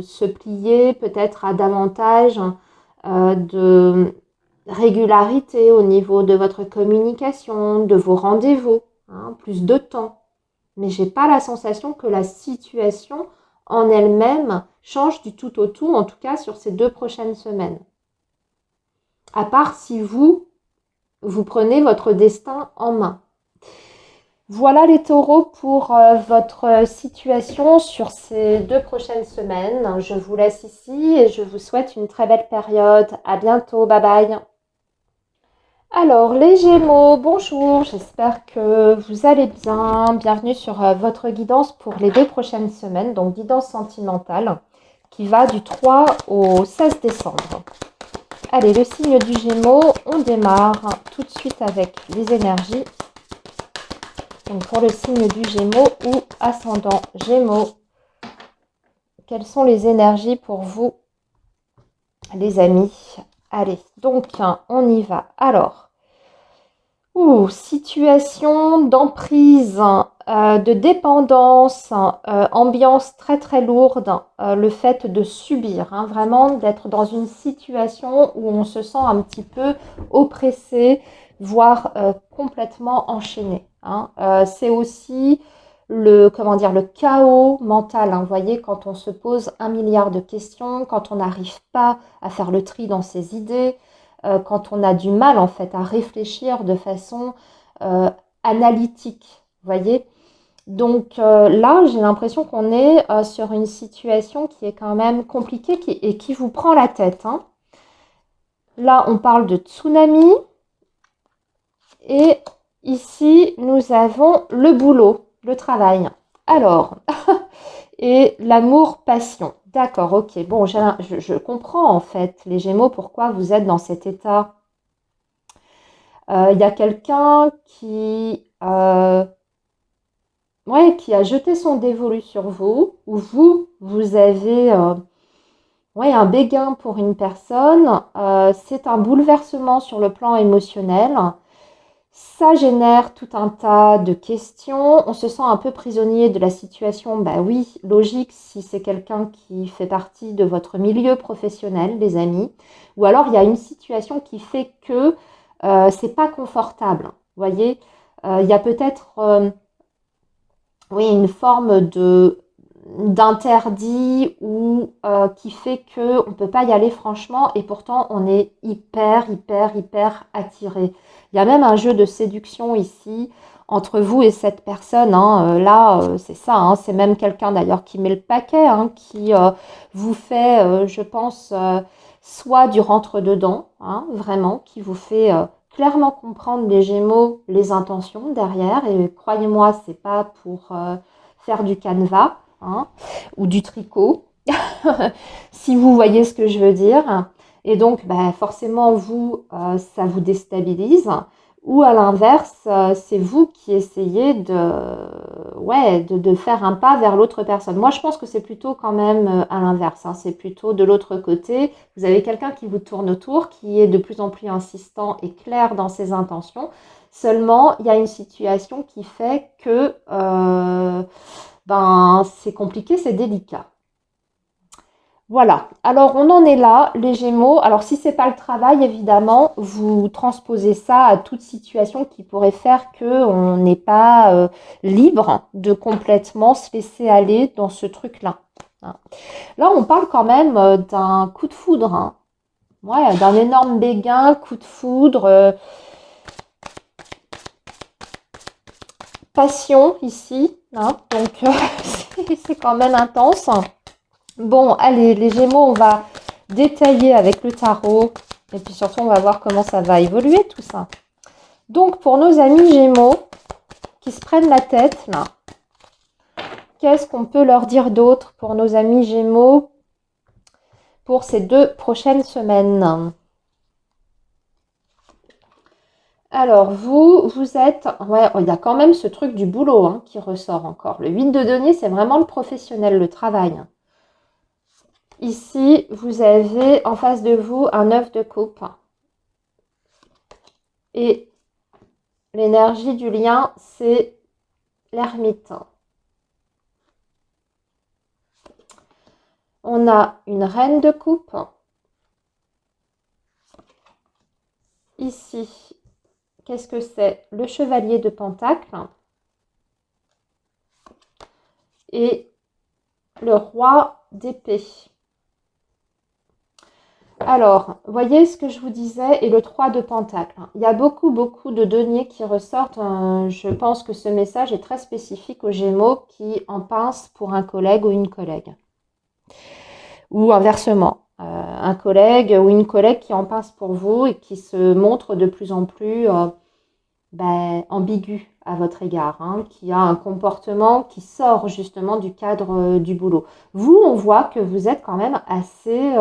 se plier peut-être à davantage de régularité au niveau de votre communication, de vos rendez-vous, hein, plus de temps. Mais j'ai pas la sensation que la situation en elle-même change du tout au tout, en tout cas sur ces 2 prochaines semaines. À part si vous prenez votre destin en main. Voilà les taureaux pour votre situation sur ces 2 prochaines semaines. Je vous laisse ici et je vous souhaite une très belle période. À bientôt, bye bye. Alors les Gémeaux, bonjour, j'espère que vous allez bien. Bienvenue sur votre guidance pour les 2 prochaines semaines, donc guidance sentimentale qui va du 3 au 16 décembre. Allez, le signe du Gémeaux, on démarre tout de suite avec les énergies. Donc pour le signe du Gémeaux ou ascendant Gémeaux, quelles sont les énergies pour vous, les amis? Allez, donc on y va. Alors, situation d'emprise, de dépendance, ambiance très très lourde, le fait de subir, hein, vraiment d'être dans une situation où on se sent un petit peu oppressé, voire complètement enchaîné. Hein. C'est aussi le chaos mental. Hein, vous voyez, quand on se pose 1 milliard de questions, quand on n'arrive pas à faire le tri dans ses idées, quand on a du mal en fait à réfléchir de façon analytique, vous voyez. Donc là, j'ai l'impression qu'on est sur une situation qui est quand même compliquée et qui vous prend la tête. Hein. Là, on parle de tsunami et ici, nous avons le boulot, le travail. Alors, et l'amour-passion. D'accord, ok. Bon, je comprends en fait, les Gémeaux, pourquoi vous êtes dans cet état. Il y a quelqu'un qui a jeté son dévolu sur vous, ou vous avez un béguin pour une personne. C'est un bouleversement sur le plan émotionnel. Ça génère tout un tas de questions. On se sent un peu prisonnier de la situation. Bah oui, logique si c'est quelqu'un qui fait partie de votre milieu professionnel, les amis. Ou alors il y a une situation qui fait que c'est pas confortable. Vous voyez, il y a peut-être une forme d'interdit ou qui fait que on peut pas y aller franchement et pourtant on est hyper attiré. Il y a même un jeu de séduction ici entre vous et cette personne. Hein. Là, c'est ça. Hein. C'est même quelqu'un d'ailleurs qui met le paquet, hein, qui vous fait, je pense, soit du rentre-dedans, hein, vraiment, qui vous fait clairement comprendre les Gémeaux, les intentions derrière. Et croyez-moi, c'est pas pour faire du canevas, hein, ou du tricot, si vous voyez ce que je veux dire. Et donc, bah, forcément, vous, ça vous déstabilise. Ou à l'inverse, c'est vous qui essayez de faire un pas vers l'autre personne. Moi, je pense que c'est plutôt quand même à l'inverse. Hein. C'est plutôt de l'autre côté. Vous avez quelqu'un qui vous tourne autour, qui est de plus en plus insistant et clair dans ses intentions. Seulement, il y a une situation qui fait que c'est compliqué, c'est délicat. Voilà, alors on en est là, les Gémeaux. Alors si c'est pas le travail, évidemment, vous transposez ça à toute situation qui pourrait faire qu'on n'est pas libre de complètement se laisser aller dans ce truc-là. Hein. Là, on parle quand même d'un coup de foudre, hein. Ouais, d'un énorme béguin, coup de foudre, passion ici, hein. Donc c'est quand même intense. Bon, allez, les Gémeaux, on va détailler avec le tarot. Et puis surtout, on va voir comment ça va évoluer tout ça. Donc, pour nos amis Gémeaux qui se prennent la tête, là, qu'est-ce qu'on peut leur dire d'autre pour nos amis Gémeaux pour ces 2 prochaines semaines? Alors, vous êtes... Ouais, il y a quand même ce truc du boulot hein, qui ressort encore. Le 8 de denier, c'est vraiment le professionnel, le travail. Ici, vous avez en face de vous un 9 de coupe. Et l'énergie du lien, c'est l'ermite. On a une reine de coupe. Ici, qu'est-ce que c'est? Le chevalier de pentacle et le roi d'épée. Alors, voyez ce que je vous disais et le 3 de pentacle. Il y a beaucoup de deniers qui ressortent. Je pense que ce message est très spécifique aux Gémeaux qui en pincent pour un collègue ou une collègue. Ou inversement, un collègue ou une collègue qui en pince pour vous et qui se montre de plus en plus ambigu à votre égard, hein, qui a un comportement qui sort justement du cadre du boulot. Vous, on voit que vous êtes quand même assez...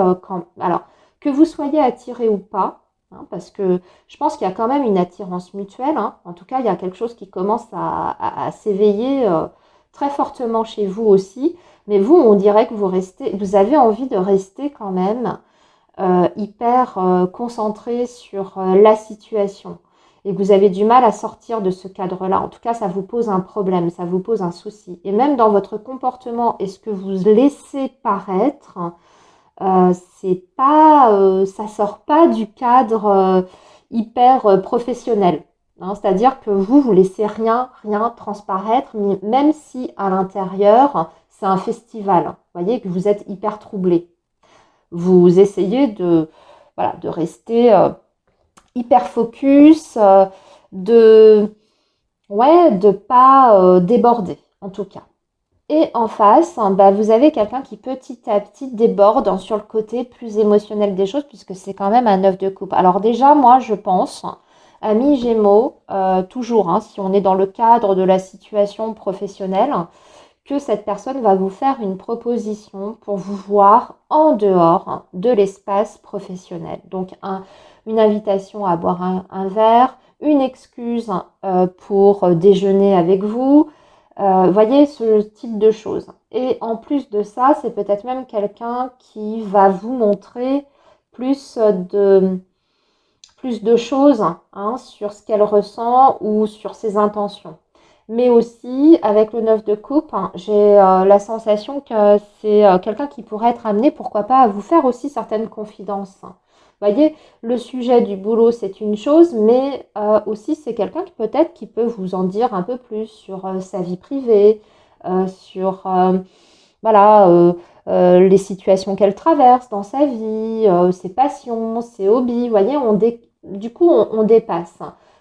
alors, que vous soyez attiré ou pas, hein, parce que je pense qu'il y a quand même une attirance mutuelle, hein. En tout cas, il y a quelque chose qui commence à s'éveiller très fortement chez vous aussi. Mais vous, on dirait que vous avez envie de rester quand même hyper concentré sur la situation et que vous avez du mal à sortir de ce cadre-là. En tout cas, ça vous pose un problème, ça vous pose un souci. Et même dans votre comportement et ce que vous laissez paraître, ça sort pas du cadre hyper professionnel. Hein. C'est-à-dire que vous laissez rien transparaître, même si à l'intérieur, c'est un festival. Vous voyez que vous êtes hyper troublé. Vous essayez de rester hyper focus, de pas déborder, en tout cas. Et en face, vous avez quelqu'un qui petit à petit déborde sur le côté plus émotionnel des choses, puisque c'est quand même un 9 de coupe. Alors déjà, moi, je pense, amis Gémeaux, toujours, hein, si on est dans le cadre de la situation professionnelle, que cette personne va vous faire une proposition pour vous voir en dehors de l'espace professionnel. Donc une invitation à boire un verre, une excuse pour déjeuner avec vous, voyez ce type de choses. Et en plus de ça, c'est peut-être même quelqu'un qui va vous montrer plus de choses hein, sur ce qu'elle ressent ou sur ses intentions. Mais aussi, avec le 9 de coupe, hein, j'ai la sensation que c'est quelqu'un qui pourrait être amené, pourquoi pas, à vous faire aussi certaines confidences. Vous voyez, le sujet du boulot, c'est une chose, mais aussi c'est quelqu'un qui peut-être qui peut vous en dire un peu plus sur sa vie privée, sur voilà, les situations qu'elle traverse dans sa vie, ses passions, ses hobbies. Vous voyez, du coup, on dépasse.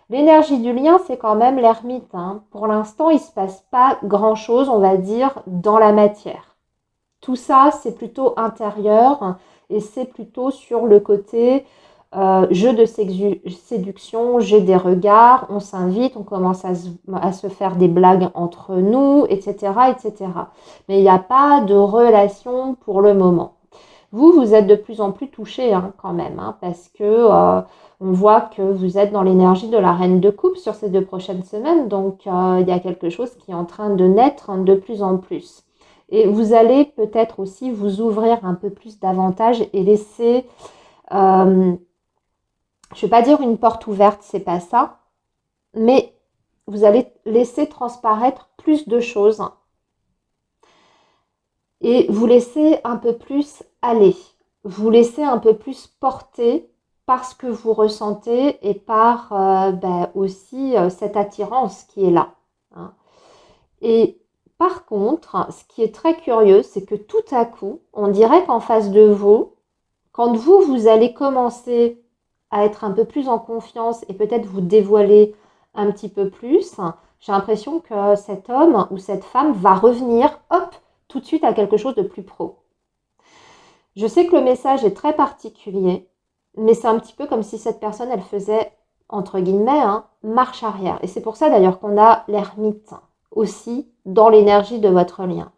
L'énergie du lien, c'est quand même l'ermite. Hein. Pour l'instant, il ne se passe pas grand-chose, on va dire, dans la matière. Tout ça, c'est plutôt intérieur et c'est plutôt sur le côté jeu de séduction, jeu des regards, on s'invite, on commence à se faire des blagues entre nous, etc., etc. Mais il n'y a pas de relation pour le moment. Vous êtes de plus en plus touché hein, quand même, hein, parce que on voit que vous êtes dans l'énergie de la reine de coupe sur ces 2 prochaines semaines, donc il y a quelque chose qui est en train de naître de plus en plus. Et vous allez peut-être aussi vous ouvrir un peu plus davantage et laisser, je ne vais pas dire une porte ouverte, c'est pas ça, mais vous allez laisser transparaître plus de choses et vous laisser un peu plus aller, vous laisser un peu plus porter par ce que vous ressentez et par aussi cette attirance qui est là. Hein. Et par contre, ce qui est très curieux, c'est que tout à coup, on dirait qu'en face de vous, quand vous allez commencer à être un peu plus en confiance et peut-être vous dévoiler un petit peu plus, j'ai l'impression que cet homme ou cette femme va revenir, hop, tout de suite à quelque chose de plus pro. Je sais que le message est très particulier, mais c'est un petit peu comme si cette personne, elle faisait, entre guillemets, hein, marche arrière. Et c'est pour ça d'ailleurs qu'on a l'ermite aussi dans l'énergie de votre lien.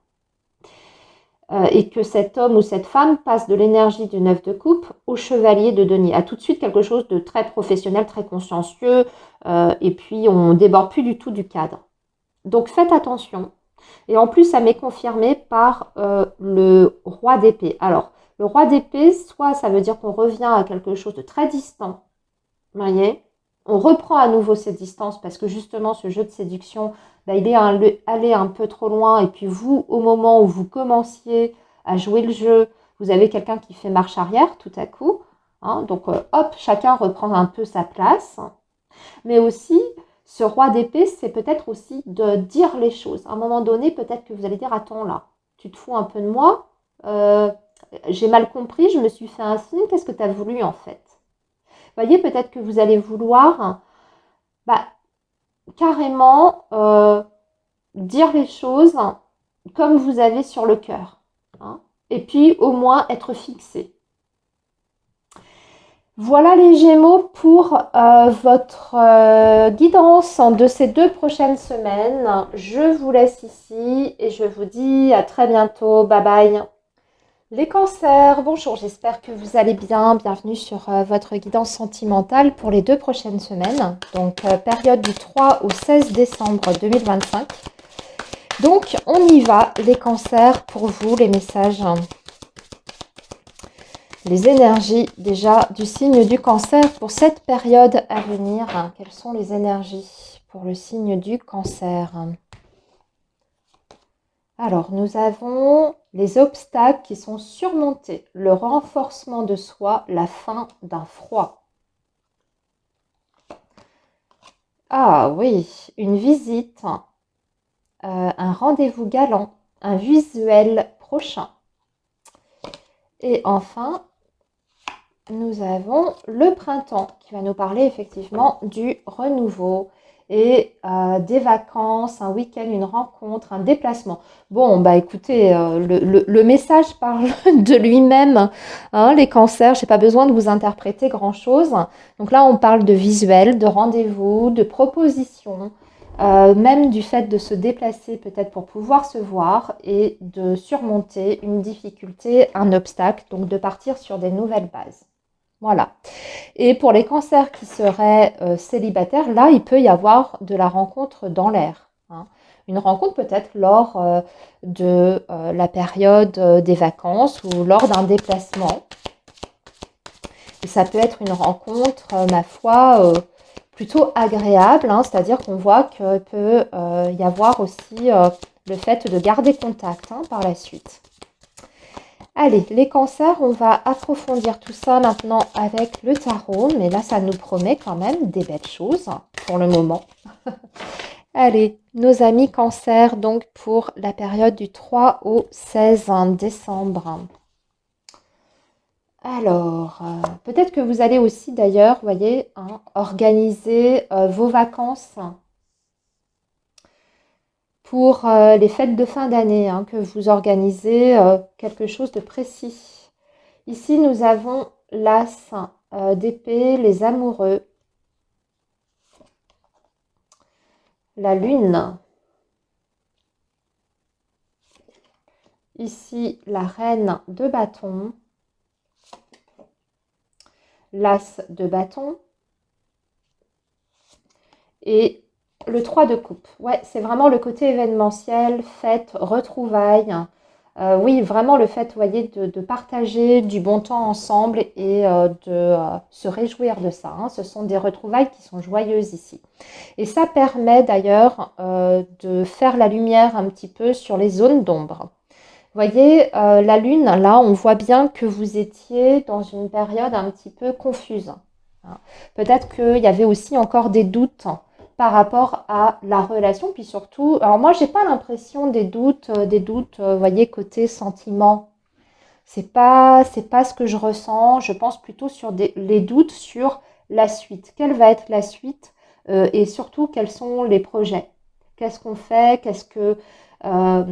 Et que cet homme ou cette femme passe de l'énergie du 9 de coupe au chevalier de denier, à tout de suite quelque chose de très professionnel, très consciencieux, et puis on ne déborde plus du tout du cadre. Donc faites attention. Et en plus, ça m'est confirmé par le roi d'épée. Alors, le roi d'épée, soit ça veut dire qu'on revient à quelque chose de très distant, vous voyez, on reprend à nouveau cette distance parce que justement, ce jeu de séduction, il est allé un peu trop loin. Et puis vous, au moment où vous commenciez à jouer le jeu. Vous avez quelqu'un qui fait marche arrière tout à coup. Hein, donc, hop, chacun reprend un peu sa place. Mais aussi, ce roi d'épée, c'est peut-être aussi de dire les choses. À un moment donné, peut-être que vous allez dire, attends là, tu te fous un peu de moi, euh, j'ai mal compris, je me suis fait un signe, qu'est-ce que tu as voulu en fait? Vous voyez, peut-être que vous allez vouloir bah, carrément dire les choses comme vous avez sur le cœur. Hein, et puis au moins être fixé. Voilà les Gémeaux pour votre guidance de ces 2 prochaines semaines. Je vous laisse ici et je vous dis à très bientôt. Bye bye. Les cancers, bonjour, j'espère que vous allez bien. Bienvenue sur votre guidance sentimentale pour les 2 prochaines semaines. Donc période du 3 au 16 décembre 2025. Donc on y va, les cancers, pour vous, les messages. Les énergies déjà du signe du cancer pour cette période à venir. Quelles sont les énergies pour le signe du cancer? Alors, nous avons les obstacles qui sont surmontés, le renforcement de soi, la fin d'un froid. Ah oui, une visite, un rendez-vous galant, un visuel prochain. Et enfin, nous avons le printemps qui va nous parler effectivement du renouveau et des vacances, un week-end, une rencontre, un déplacement. Bon, bah écoutez, le message parle de lui-même, hein, les cancers, je n'ai pas besoin de vous interpréter grand-chose. Donc là, on parle de visuel, de rendez-vous, de propositions, même du fait de se déplacer peut-être pour pouvoir se voir et de surmonter une difficulté, un obstacle, donc de partir sur des nouvelles bases. Voilà. Et pour les cancers qui seraient célibataires, là, il peut y avoir de la rencontre dans l'air. Hein. Une rencontre peut-être lors de la période des vacances ou lors d'un déplacement. Et ça peut être une rencontre, ma foi, plutôt agréable, hein, c'est-à-dire qu'on voit qu'il peut y avoir aussi le fait de garder contact par la suite. Allez, les cancers, on va approfondir tout ça maintenant avec le tarot, mais là, ça nous promet quand même des belles choses pour le moment. Allez, nos amis cancers, donc pour la période du 3 au 16 décembre. Alors, peut-être que vous allez aussi d'ailleurs, vous voyez, hein, organiser vos vacances pour les fêtes de fin d'année, hein, que vous organisez quelque chose de précis. Ici, nous avons l'as d'épée, les amoureux, la lune. Ici, la reine de bâton, l'as de bâton et le 3 de coupe. Ouais, c'est vraiment le côté événementiel, fête, retrouvailles. Oui, vraiment le fait, vous voyez, de partager du bon temps ensemble et de se réjouir de ça. Hein. Ce sont des retrouvailles qui sont joyeuses ici. Et ça permet d'ailleurs de faire la lumière un petit peu sur les zones d'ombre. Vous voyez, la lune, là, on voit bien que vous étiez dans une période un petit peu confuse. Hein. Peut-être qu'il y avait aussi encore des doutes par rapport à la relation, puis surtout, alors moi, j'ai pas l'impression des doutes, vous voyez, côté sentiment. C'est pas ce que je ressens. Je pense plutôt sur les doutes sur la suite. Quelle va être la suite et surtout quels sont les projets? Qu'est-ce qu'on fait? Euh,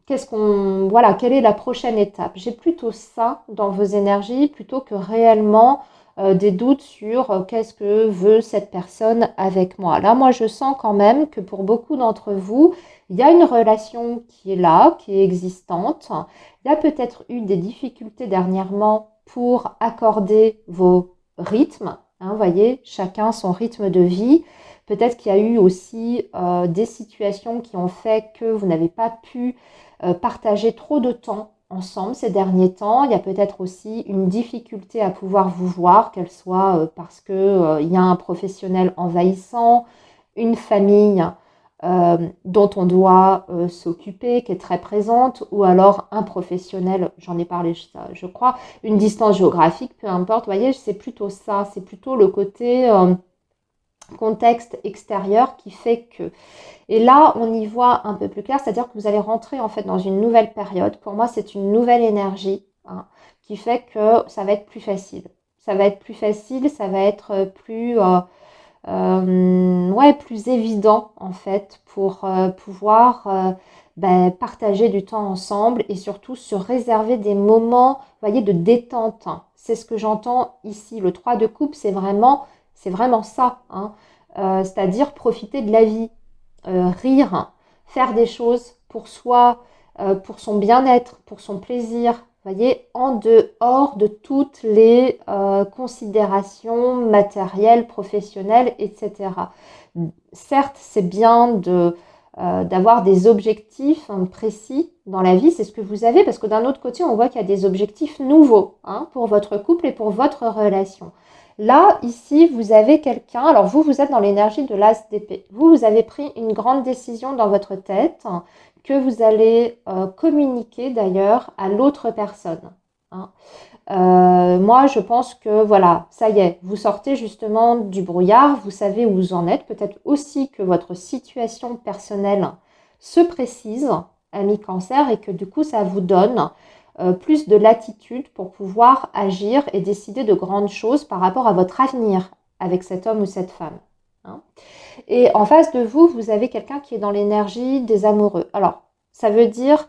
voilà, quelle est la prochaine étape? J'ai plutôt ça dans vos énergies plutôt que réellement des doutes sur qu'est-ce que veut cette personne avec moi. Là, moi, je sens quand même que pour beaucoup d'entre vous, il y a une relation qui est là, qui est existante. Il y a peut-être eu des difficultés dernièrement pour accorder vos rythmes. Hein, vous voyez, chacun son rythme de vie. Peut-être qu'il y a eu aussi des situations qui ont fait que vous n'avez pas pu partager trop de temps ensemble ces derniers temps. Il y a peut-être aussi une difficulté à pouvoir vous voir, qu'elle soit parce qu'il y a un professionnel envahissant, une famille dont on doit s'occuper, qui est très présente, ou alors un professionnel, j'en ai parlé, je crois, une distance géographique, peu importe, vous voyez, c'est plutôt ça, c'est plutôt le côté contexte extérieur qui fait que... Et là, on y voit un peu plus clair, c'est-à-dire que vous allez rentrer en fait dans une nouvelle période. Pour moi, c'est une nouvelle énergie hein, qui fait que ça va être plus facile. Ça va être plus facile, ça va être plus... ouais, plus évident en fait pour pouvoir partager du temps ensemble et surtout se réserver des moments, vous voyez, de détente. C'est ce que j'entends ici. Le 3 de coupe, c'est vraiment ça. Hein. C'est-à-dire profiter de la vie, rire, faire des choses pour soi, pour son bien-être, pour son plaisir, voyez, en dehors de toutes les considérations matérielles, professionnelles, etc. Certes, c'est bien d'avoir des objectifs précis dans la vie, c'est ce que vous avez, parce que d'un autre côté, on voit qu'il y a des objectifs nouveaux hein, pour votre couple et pour votre relation. Là, ici, vous avez quelqu'un, alors vous êtes dans l'énergie de l'as d'épée. Vous avez pris une grande décision dans votre tête que vous allez communiquer d'ailleurs à l'autre personne. Hein. Moi, je pense que voilà, ça y est, vous sortez justement du brouillard, vous savez où vous en êtes. Peut-être aussi que votre situation personnelle se précise, ami Cancer, et que du coup, ça vous donne plus de latitude pour pouvoir agir et décider de grandes choses par rapport à votre avenir avec cet homme ou cette femme. Hein. Et en face de vous, vous avez quelqu'un qui est dans l'énergie des amoureux. Alors, ça veut dire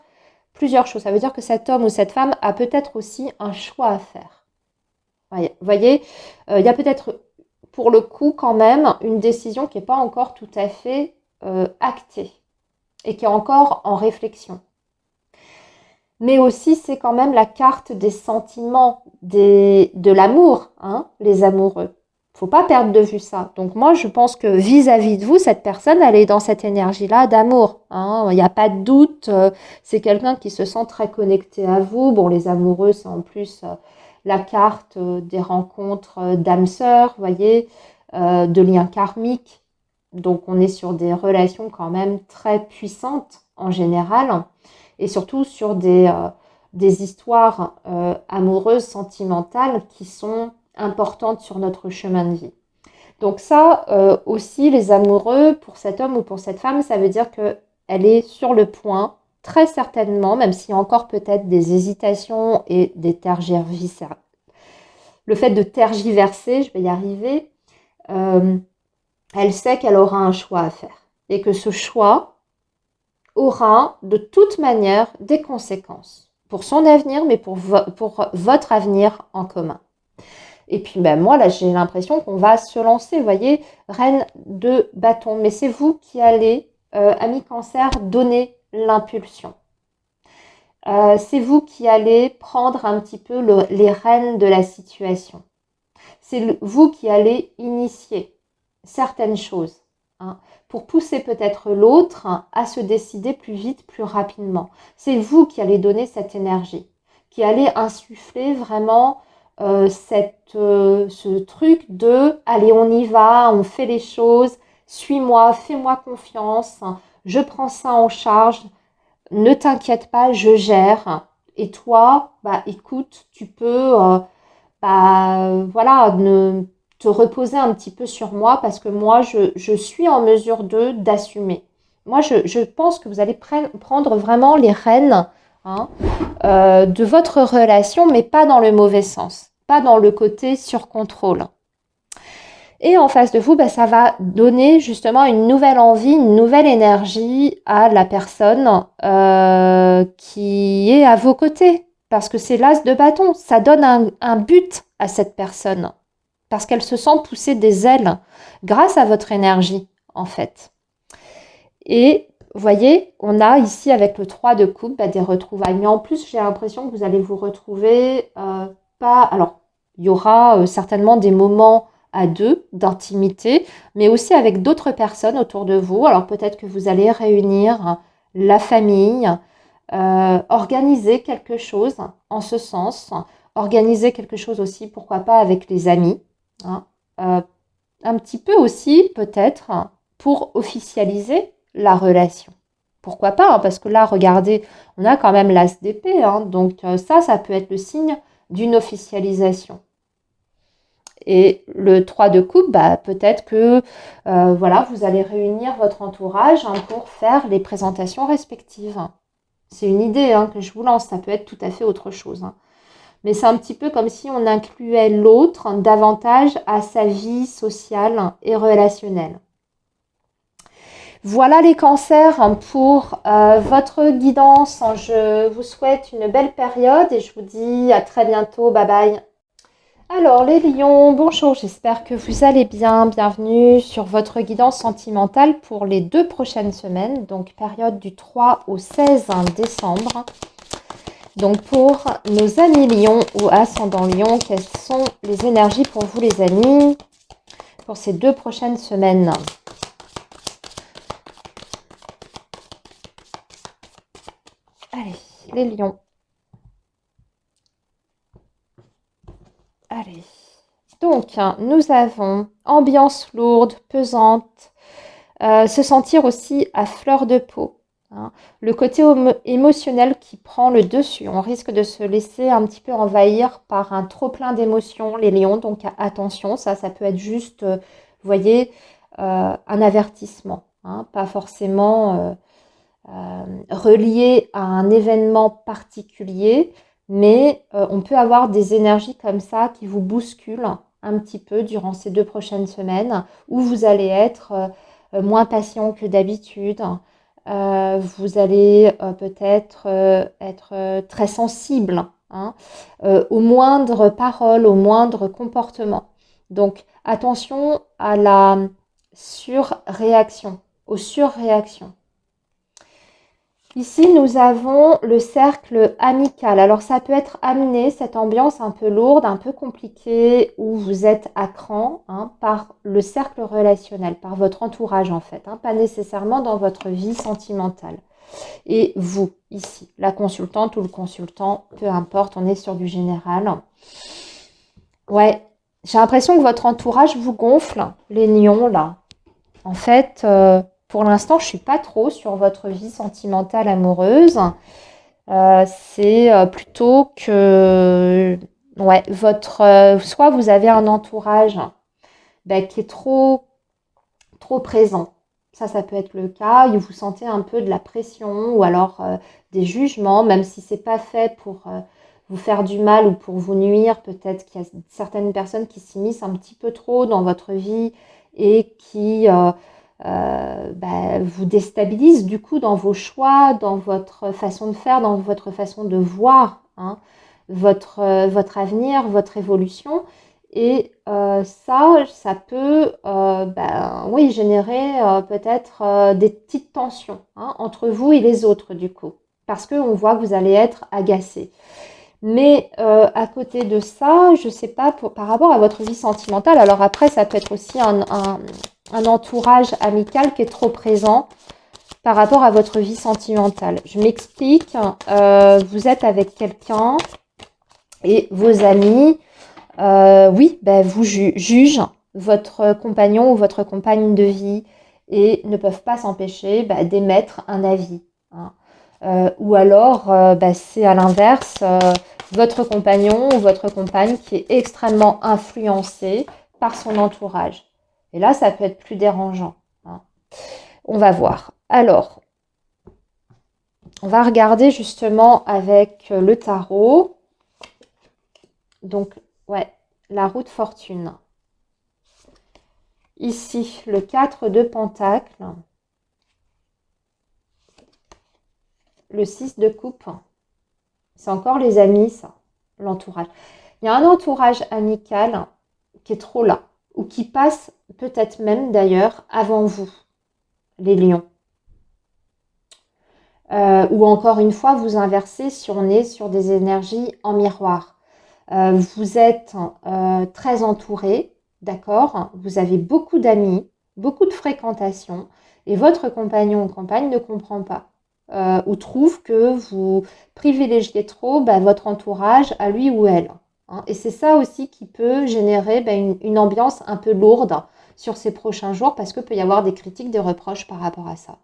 plusieurs choses. Ça veut dire que cet homme ou cette femme a peut-être aussi un choix à faire. Vous voyez, il y a peut-être pour le coup quand même une décision qui n'est pas encore tout à fait actée et qui est encore en réflexion. Mais aussi, c'est quand même la carte des sentiments, de l'amour, hein, les amoureux. Faut pas perdre de vue ça. Donc moi, je pense que vis-à-vis de vous, cette personne, elle est dans cette énergie-là d'amour. Hein. Il n'y a pas de doute. C'est quelqu'un qui se sent très connecté à vous. Bon, les amoureux, c'est en plus la carte des rencontres d'âmes sœurs, voyez, de liens karmiques. Donc on est sur des relations quand même très puissantes en général et surtout sur des histoires amoureuses, sentimentales qui sont importantes sur notre chemin de vie. Donc ça aussi, les amoureux, pour cet homme ou pour cette femme, ça veut dire qu'elle est sur le point, très certainement, même s'il y a encore peut-être des hésitations et des tergiversations. Le fait de tergiverser, je vais y arriver, elle sait qu'elle aura un choix à faire. Et que ce choix aura de toute manière des conséquences pour son avenir, mais pour votre avenir en commun. Et puis moi, là, j'ai l'impression qu'on va se lancer, vous voyez, reine de bâton. Mais c'est vous qui allez, ami Cancer, donner l'impulsion. C'est vous qui allez prendre un petit peu les rênes de la situation. C'est vous qui allez initier certaines choses. Hein, pour pousser peut-être l'autre à se décider plus vite, plus rapidement. C'est vous qui allez donner cette énergie, qui allez insuffler vraiment ce truc de « allez, on y va, on fait les choses, suis-moi, fais-moi confiance, je prends ça en charge, ne t'inquiète pas, je gère. Et toi, écoute, tu peux... voilà, te reposer un petit peu sur moi parce que moi, je suis en mesure d'assumer. Moi, je pense que vous allez prendre vraiment les rênes hein, de votre relation, mais pas dans le mauvais sens, pas dans le côté sur-contrôle. Et en face de vous, ça va donner justement une nouvelle envie, une nouvelle énergie à la personne qui est à vos côtés. Parce que c'est l'as de bâton, ça donne un but à cette personne. Parce qu'elle se sent pousser des ailes grâce à votre énergie, en fait. Et vous voyez, on a ici avec le 3 de coupe des retrouvailles. Mais en plus, j'ai l'impression que vous allez vous retrouver pas... Alors, il y aura certainement des moments à deux d'intimité, mais aussi avec d'autres personnes autour de vous. Alors peut-être que vous allez réunir la famille, organiser quelque chose en ce sens, organiser quelque chose aussi, pourquoi pas avec les amis, hein. Un petit peu aussi peut-être pour officialiser la relation. Pourquoi pas, hein, parce que là, regardez, on a quand même l'as d'épée, hein, donc ça peut être le signe d'une officialisation. Et le 3 de coupe, bah, peut-être que voilà, vous allez réunir votre entourage, hein, pour faire les présentations respectives. C'est une idée, hein, que je vous lance, ça peut être tout à fait autre chose, hein. Mais c'est un petit peu comme si on incluait l'autre davantage à sa vie sociale et relationnelle. Voilà les cancers pour votre guidance. Je vous souhaite une belle période et je vous dis à très bientôt. Bye bye. Alors les lions, bonjour, j'espère que vous allez bien. Bienvenue sur votre guidance sentimentale pour les 2 prochaines semaines, donc période du 3 au 16 décembre. Donc pour nos amis lions ou ascendants lions, quelles sont les énergies pour vous les amis pour ces 2 prochaines semaines? Allez, les lions. Allez. Donc, nous avons ambiance lourde, pesante, se sentir aussi à fleur de peau, hein. Le côté émotionnel qui prend le dessus. On risque de se laisser un petit peu envahir par un trop plein d'émotions, les lions. Donc, attention, ça peut être juste, vous voyez, un avertissement, hein, pas forcément relié à un événement particulier, mais on peut avoir des énergies comme ça qui vous bousculent un petit peu durant ces 2 prochaines semaines, où vous allez être moins patient que d'habitude. Vous allez peut-être être très sensible, hein, aux moindres paroles, aux moindres comportements. Donc attention à la surréaction, aux surréactions. Ici, nous avons le cercle amical. Alors, ça peut être amené, cette ambiance un peu lourde, un peu compliquée, où vous êtes à cran, hein, par le cercle relationnel, par votre entourage en fait, hein, pas nécessairement dans votre vie sentimentale. Et vous, ici, la consultante ou le consultant, peu importe, on est sur du général. Ouais, j'ai l'impression que votre entourage vous gonfle, les lions là. En fait, pour l'instant, je suis pas trop sur votre vie sentimentale amoureuse. C'est plutôt que, ouais, soit vous avez un entourage qui est trop présent. Ça peut être le cas. Et vous sentez un peu de la pression ou alors des jugements, même si c'est pas fait pour vous faire du mal ou pour vous nuire. Peut-être qu'il y a certaines personnes qui s'immiscent un petit peu trop dans votre vie et qui vous déstabilisent du coup dans vos choix, dans votre façon de faire, dans votre façon de voir, hein, votre avenir, votre évolution. Et ça peut oui, générer peut-être des petites tensions, hein, entre vous et les autres du coup. Parce qu'on voit que vous allez être agacé. Mais à côté de ça, je ne sais pas, par rapport à votre vie sentimentale, alors après, ça peut être aussi un entourage amical qui est trop présent par rapport à votre vie sentimentale. Je m'explique, vous êtes avec quelqu'un et vos amis, oui, vous jugent votre compagnon ou votre compagne de vie et ne peuvent pas s'empêcher d'émettre un avis, hein. Ou alors, c'est à l'inverse, votre compagnon ou votre compagne qui est extrêmement influencé par son entourage. Et là, ça peut être plus dérangeant, hein. On va voir. Alors, on va regarder justement avec le tarot. Donc, ouais, la roue de fortune. Ici, le 4 de Pentacles. Le 6 de coupe. C'est encore les amis, ça, l'entourage. Il y a un entourage amical qui est trop là, ou qui passe peut-être même d'ailleurs avant vous, les lions. Ou encore une fois, vous inversez si on est sur des énergies en miroir. Vous êtes très entouré, d'accord? Vous avez beaucoup d'amis, beaucoup de fréquentation, et votre compagnon ou compagne ne comprend pas. Ou trouve que vous privilégiez trop votre entourage à lui ou elle, hein. Et c'est ça aussi qui peut générer une ambiance un peu lourde sur ces prochains jours parce qu'il peut y avoir des critiques, des reproches par rapport à ça.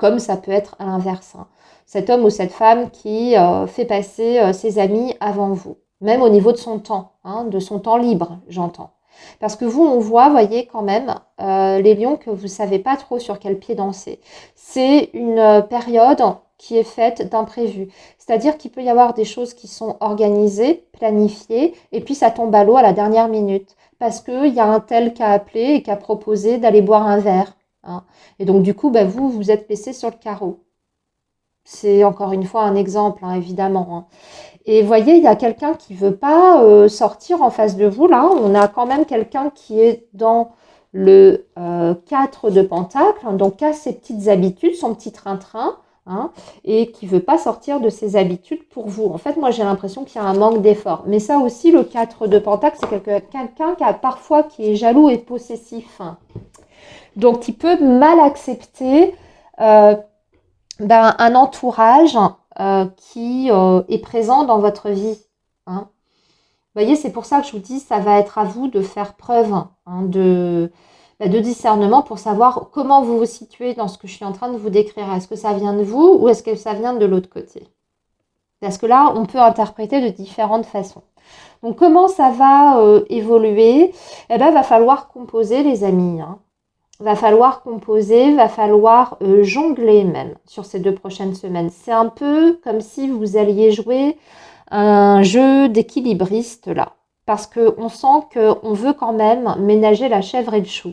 comme ça peut être à l'inverse, hein. Cet homme ou cette femme qui fait passer ses amis avant vous, même au niveau de son temps, hein, de son temps libre, j'entends. Parce que vous, on voit, voyez quand même, les lions, que vous ne savez pas trop sur quel pied danser. C'est une période qui est faite d'imprévus. C'est-à-dire qu'il peut y avoir des choses qui sont organisées, planifiées, et puis ça tombe à l'eau à la dernière minute. Parce qu'il y a un tel qui a appelé et qui a proposé d'aller boire un verre, hein. Et donc, du coup, bah, vous, vous êtes laissé sur le carreau. C'est encore une fois un exemple, hein, évidemment, hein. Et voyez, il y a quelqu'un qui veut pas sortir en face de vous. Là, on a quand même quelqu'un qui est dans le 4 de Pentacle, hein, donc qui a ses petites habitudes, son petit train-train, hein, et qui veut pas sortir de ses habitudes pour vous. En fait, moi, j'ai l'impression qu'il y a un manque d'effort. Mais ça aussi, le 4 de Pentacle, c'est quelqu'un qui a parfois qui est jaloux et possessif, hein. Donc, qui peut mal accepter euh, un entourage qui est présent dans votre vie, hein. Vous voyez, c'est pour ça que je vous dis, ça va être à vous de faire preuve, hein, de discernement pour savoir comment vous vous situez dans ce que je suis en train de vous décrire. Est-ce que ça vient de vous ou est-ce que ça vient de l'autre côté? Parce que là, on peut interpréter de différentes façons. Donc, comment ça va évoluer? Eh bien, il va falloir composer, les amis, hein. Va falloir composer, va falloir jongler même sur ces 2 prochaines semaines. C'est un peu comme si vous alliez jouer un jeu d'équilibriste là. Parce qu'on sent qu'on veut quand même ménager la chèvre et le chou.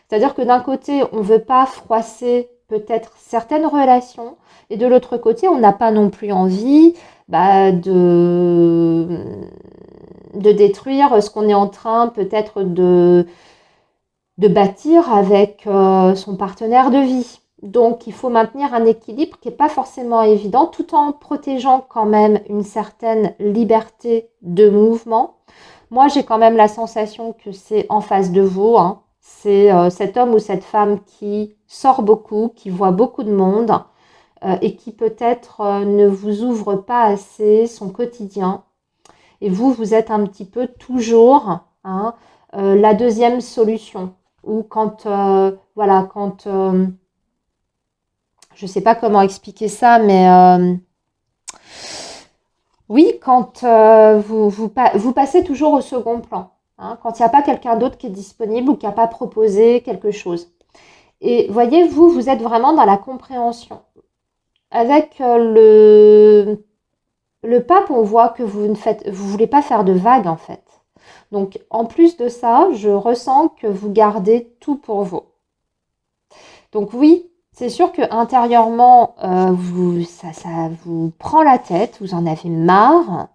C'est-à-dire que d'un côté, on ne veut pas froisser peut-être certaines relations, et de l'autre côté, on n'a pas non plus envie de détruire ce qu'on est en train peut-être de bâtir avec son partenaire de vie. Donc, il faut maintenir un équilibre qui n'est pas forcément évident, tout en protégeant quand même une certaine liberté de mouvement. Moi, j'ai quand même la sensation que c'est en face de vous, hein. C'est cet homme ou cette femme qui sort beaucoup, qui voit beaucoup de monde et qui peut-être ne vous ouvre pas assez son quotidien. Et vous, vous êtes un petit peu toujours, hein, la deuxième solution. Ou quand, voilà, quand, je ne sais pas comment expliquer ça, mais oui, quand vous passez toujours au second plan, hein, quand il n'y a pas quelqu'un d'autre qui est disponible ou qui n'a pas proposé quelque chose. Et voyez, vous, vous êtes vraiment dans la compréhension. Avec le pape, on voit que vous ne voulez pas faire de vagues, en fait. Donc, en plus de ça, je ressens que vous gardez tout pour vous. Donc oui, c'est sûr que intérieurement, ça vous prend la tête, vous en avez marre,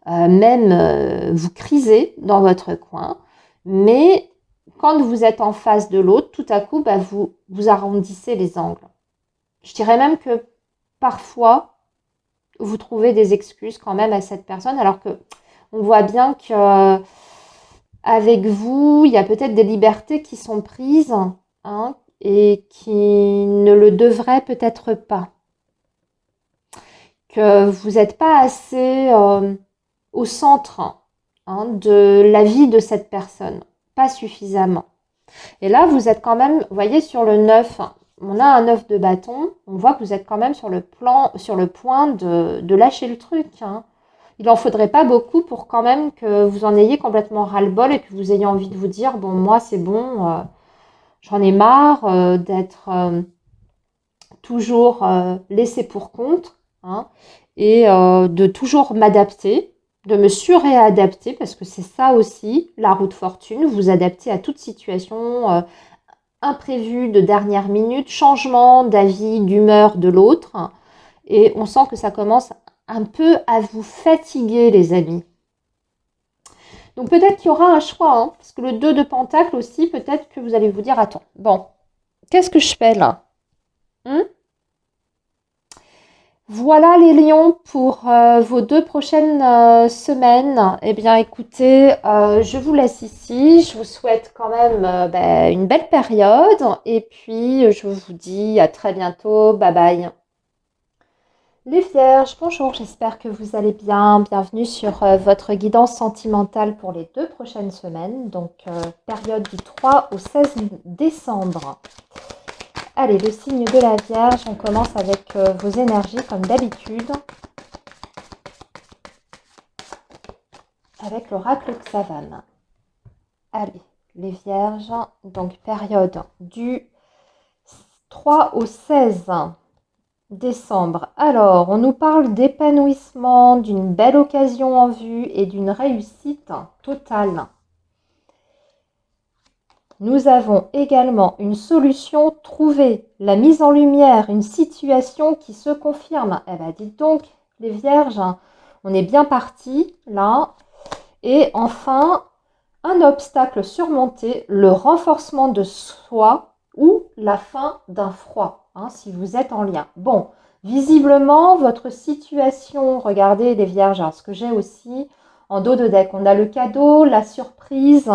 même vous crisez dans votre coin. Mais quand vous êtes en face de l'autre, tout à coup, vous arrondissez les angles. Je dirais même que parfois, vous trouvez des excuses quand même à cette personne, alors que on voit bien que avec vous, il y a peut-être des libertés qui sont prises, hein, et qui ne le devraient peut-être pas. Que vous n'êtes pas assez au centre, hein, de la vie de cette personne. Pas suffisamment. Et là, vous êtes quand même, vous voyez, sur le 9, on a un 9 de bâton, on voit que vous êtes quand même sur le point de lâcher le truc, hein. Il n'en faudrait pas beaucoup pour quand même que vous en ayez complètement ras-le-bol et que vous ayez envie de vous dire, bon, moi, c'est bon, j'en ai marre d'être toujours laissé pour compte, hein, et de toujours m'adapter, de me surréadapter, parce que c'est ça aussi, la roue de fortune, vous adapter à toute situation imprévue de dernière minute, changement d'avis, d'humeur de l'autre, et on sent que ça commence un peu à vous fatiguer, les amis. Donc peut-être qu'il y aura un choix, hein, parce que le 2 de Pentacle aussi, peut-être que vous allez vous dire, attends, bon, qu'est-ce que je fais là? Voilà les lions pour vos 2 prochaines semaines. Eh bien écoutez, je vous laisse ici. Je vous souhaite quand même une belle période. Et puis je vous dis à très bientôt. Bye bye. Les Vierges, bonjour, j'espère que vous allez bien. Bienvenue sur votre guidance sentimentale pour les 2 prochaines semaines. Donc période du 3 au 16 décembre. Allez, le signe de la Vierge, on commence avec vos énergies comme d'habitude. Avec l'oracle Xavan. Allez, les Vierges, donc période du 3 au 16 décembre. Alors, on nous parle d'épanouissement, d'une belle occasion en vue et d'une réussite totale. Nous avons également une solution trouvée, la mise en lumière, une situation qui se confirme. Eh bien, dites donc, les Vierges, on est bien parti là. Et enfin, un obstacle surmonté, le renforcement de soi ou la fin d'un froid, si vous êtes en lien. Bon, visiblement, votre situation, regardez les Vierges, alors ce que j'ai aussi en dos de deck, on a le cadeau, la surprise,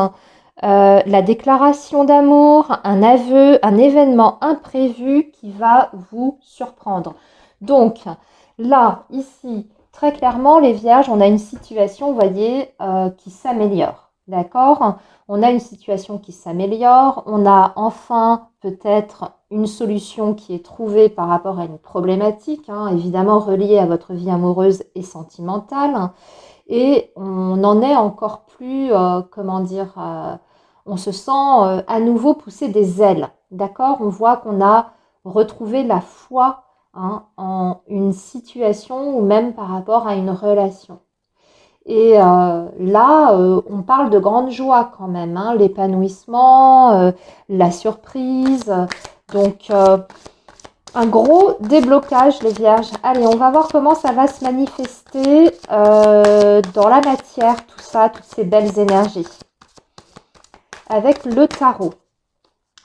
la déclaration d'amour, un aveu, un événement imprévu qui va vous surprendre. Donc là, ici, très clairement, les Vierges, on a une situation, vous voyez, qui s'améliore. D'accord? On a une situation qui s'améliore. On a enfin peut-être une solution qui est trouvée par rapport à une problématique, évidemment reliée à votre vie amoureuse et sentimentale. Et on en est encore plus, comment dire, on se sent à nouveau pousser des ailes. D'accord? On voit qu'on a retrouvé la foi en une situation ou même par rapport à une relation. Et là, on parle de grande joie quand même, l'épanouissement, la surprise. Donc, un gros déblocage, les Vierges. Allez, on va voir comment ça va se manifester dans la matière, tout ça, toutes ces belles énergies. Avec le tarot.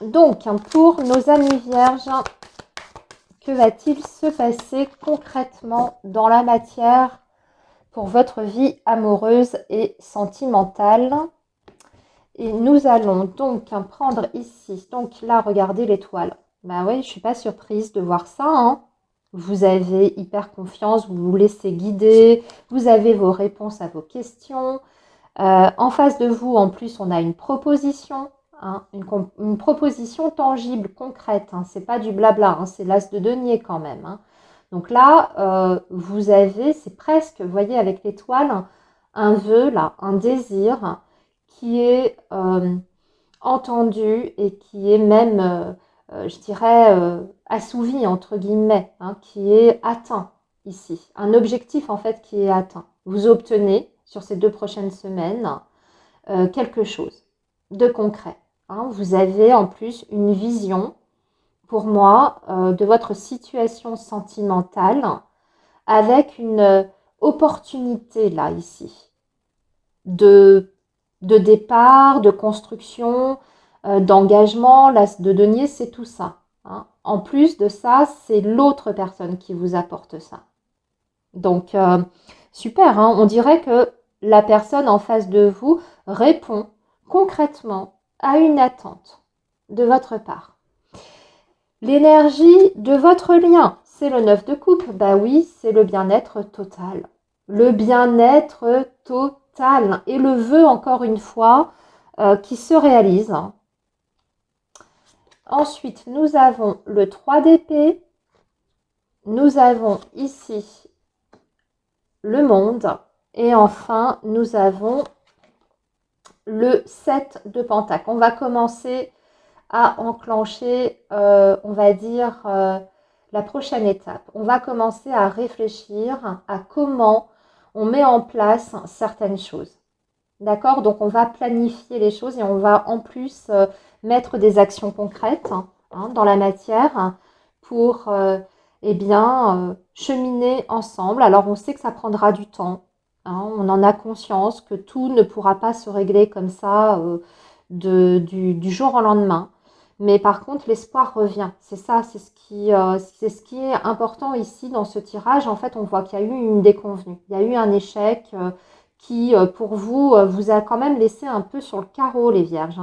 Donc, pour nos amis Vierges, que va-t-il se passer concrètement dans la matière pour votre vie amoureuse et sentimentale? Et nous allons donc prendre ici, donc là, regardez l'étoile. Bah oui, je ne suis pas surprise de voir ça. Vous avez hyper confiance, vous vous laissez guider, vous avez vos réponses à vos questions. En face de vous, en plus, on a une proposition, une proposition tangible, concrète. C'est pas du blabla, c'est l'as de denier quand même. Donc là, vous avez, c'est presque, vous voyez, avec l'étoile, un vœu, là, un désir qui est entendu et qui est même, je dirais, assouvi, entre guillemets, qui est atteint ici. Un objectif, en fait, qui est atteint. Vous obtenez, sur ces 2 prochaines semaines, quelque chose de concret. Vous avez en plus une vision, pour moi, de votre situation sentimentale avec une opportunité, là, ici, de départ, de construction, d'engagement. L'as de denier, c'est tout ça. En plus de ça, c'est l'autre personne qui vous apporte ça. Donc, super, on dirait que la personne en face de vous répond concrètement à une attente de votre part. L'énergie de votre lien, c'est le 9 de coupe. Bah oui, c'est le bien-être total. Le bien-être total. Et le vœu, encore une fois, qui se réalise. Ensuite, nous avons le 3 d'épée. Nous avons ici le monde. Et enfin, nous avons le 7 de pentacle. On va commencer à enclencher, on va dire, la prochaine étape. On va commencer à réfléchir à comment on met en place certaines choses. D'accord? Donc, on va planifier les choses et on va en plus mettre des actions concrètes dans la matière pour cheminer ensemble. Alors, on sait que ça prendra du temps. On en a conscience que tout ne pourra pas se régler comme ça du jour au lendemain. Mais par contre, l'espoir revient. C'est ça, c'est ce qui est important ici dans ce tirage. En fait, on voit qu'il y a eu une déconvenue. Il y a eu un échec qui, pour vous, vous a quand même laissé un peu sur le carreau, les Vierges.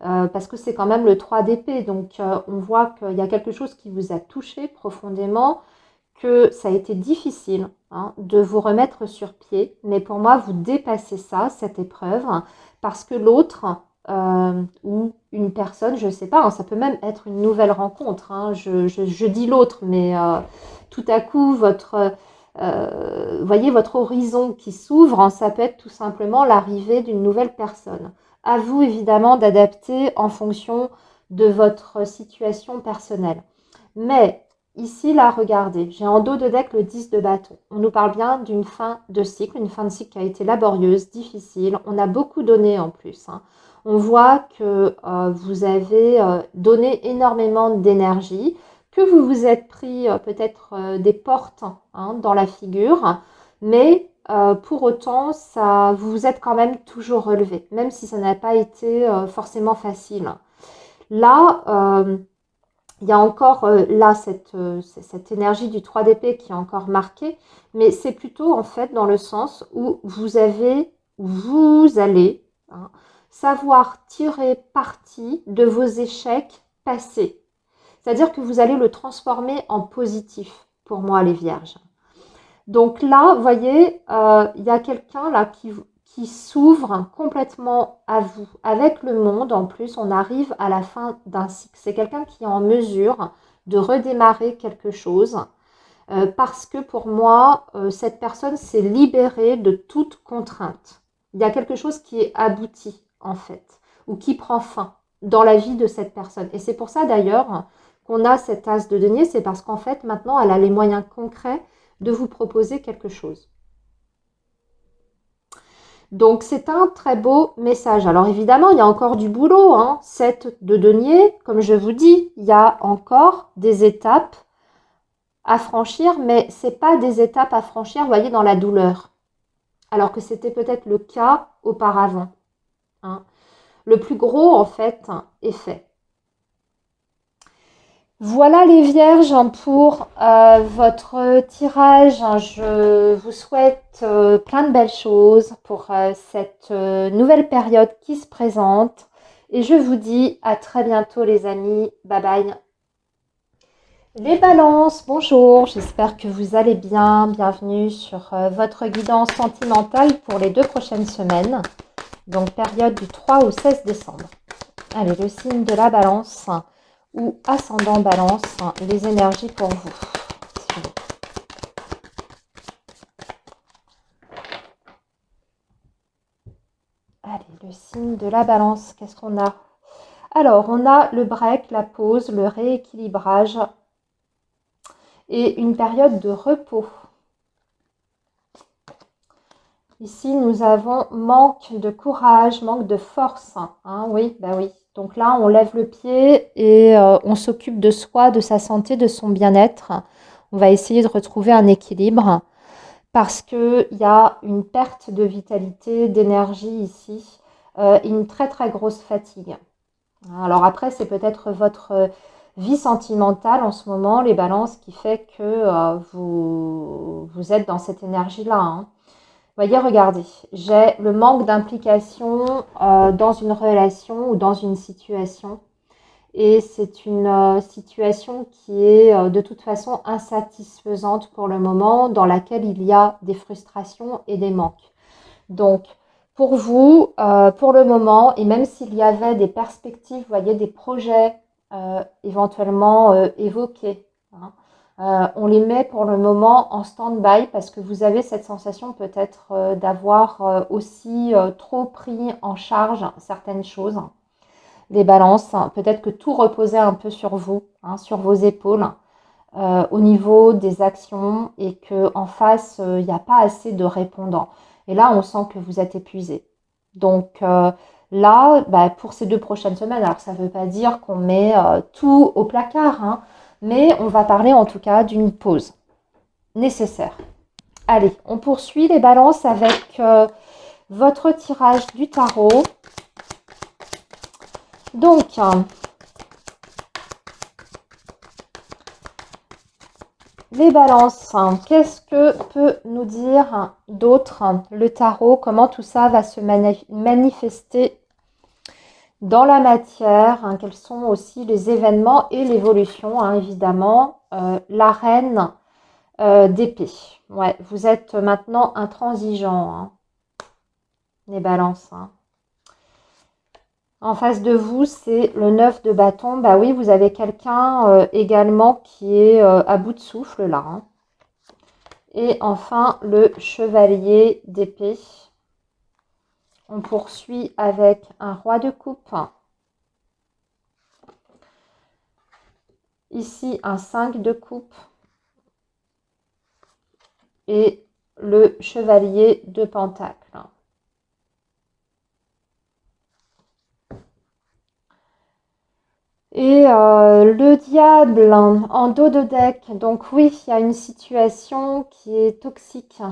Parce que c'est quand même le 3 d'épée. Donc, on voit qu'il y a quelque chose qui vous a touché profondément, que ça a été difficile de vous remettre sur pied. Mais pour moi, vous dépassez ça, cette épreuve, parce que l'autre ou une personne, je ne sais pas, hein, ça peut même être une nouvelle rencontre, hein, je dis l'autre, mais tout à coup, voyez votre horizon qui s'ouvre, hein, ça peut être tout simplement l'arrivée d'une nouvelle personne. À vous, évidemment, d'adapter en fonction de votre situation personnelle. Mais ici, là, regardez, j'ai en dos de deck le 10 de bâton. On nous parle bien d'une fin de cycle, une fin de cycle qui a été laborieuse, difficile. On a beaucoup donné en plus, hein. On voit que vous avez donné énormément d'énergie, que vous vous êtes pris peut-être des portes, hein, dans la figure, mais pour autant, ça, vous vous êtes quand même toujours relevé, même si ça n'a pas été forcément facile. Là, il y a encore là cette énergie du 3 d'épée qui est encore marquée, mais c'est plutôt en fait dans le sens où vous allez, hein, savoir tirer parti de vos échecs passés. C'est-à-dire que vous allez le transformer en positif pour moi, les vierges. Donc là, vous voyez, il y a quelqu'un là qui s'ouvre complètement à vous. Avec le monde, en plus, on arrive à la fin d'un cycle. C'est quelqu'un qui est en mesure de redémarrer quelque chose. Parce que pour moi, cette personne s'est libérée de toute contrainte. Il y a quelque chose qui est abouti, en fait, ou qui prend fin dans la vie de cette personne. Et c'est pour ça, d'ailleurs, qu'on a cet as de denier, c'est parce qu'en fait, maintenant, elle a les moyens concrets de vous proposer quelque chose. Donc, c'est un très beau message. Alors, évidemment, il y a encore du boulot, hein. 7 de denier, comme je vous dis, il y a encore des étapes à franchir, mais ce n'est pas des étapes à franchir, vous voyez, dans la douleur. Alors que c'était peut-être le cas auparavant, hein. Le plus gros, en fait, est fait. Voilà les vierges pour votre tirage. Je vous souhaite plein de belles choses pour cette nouvelle période qui se présente. Et je vous dis à très bientôt les amis. Bye bye. Les balances, bonjour, j'espère que vous allez bien. Bienvenue sur votre guidance sentimentale pour les 2 prochaines semaines. Donc période du 3 au 16 décembre. Allez, le signe de la balance ou ascendant balance, les énergies pour vous. Allez, le signe de la balance, qu'est-ce qu'on a? Alors, on a le break, la pause, le rééquilibrage et une période de repos. Ici, nous avons manque de courage, manque de force, hein, oui, bah oui. Donc là, on lève le pied et on s'occupe de soi, de sa santé, de son bien-être. On va essayer de retrouver un équilibre parce qu'il y a une perte de vitalité, d'énergie ici, une très très grosse fatigue. Alors après, c'est peut-être votre vie sentimentale en ce moment, les balances, qui fait que vous êtes dans cette énergie-là, hein. Voyez, regardez, j'ai le manque d'implication dans une relation ou dans une situation. Et c'est une situation qui est de toute façon insatisfaisante pour le moment, dans laquelle il y a des frustrations et des manques. Donc, pour vous, pour le moment, et même s'il y avait des perspectives, vous voyez, des projets éventuellement évoqués, hein, on les met pour le moment en stand-by parce que vous avez cette sensation peut-être d'avoir aussi trop pris en charge certaines choses. Les balances, hein. Peut-être que tout reposait un peu sur vous, hein, sur vos épaules, au niveau des actions et qu'en face, il n'y a pas assez de répondants. Et là, on sent que vous êtes épuisé. Donc là, bah, pour ces 2 prochaines semaines, alors ça ne veut pas dire qu'on met tout au placard, hein, mais on va parler en tout cas d'une pause nécessaire. Allez, on poursuit les balances avec votre tirage du tarot. Donc, les balances, qu'est-ce que peut nous dire d'autre le tarot? Comment tout ça va se manifester dans la matière, hein? Quels sont aussi les événements et l'évolution, hein, évidemment. La reine d'épée. Ouais, vous êtes maintenant intransigeant, hein, les balances, hein. En face de vous, c'est le 9 de bâton. Bah oui, vous avez quelqu'un également qui est à bout de souffle là, hein. Et enfin, le chevalier d'épée. On poursuit avec un roi de coupe. Ici, un 5 de coupe. Et le chevalier de pentacle. Et le diable en dos de deck. Donc oui, il y a une situation qui est toxique.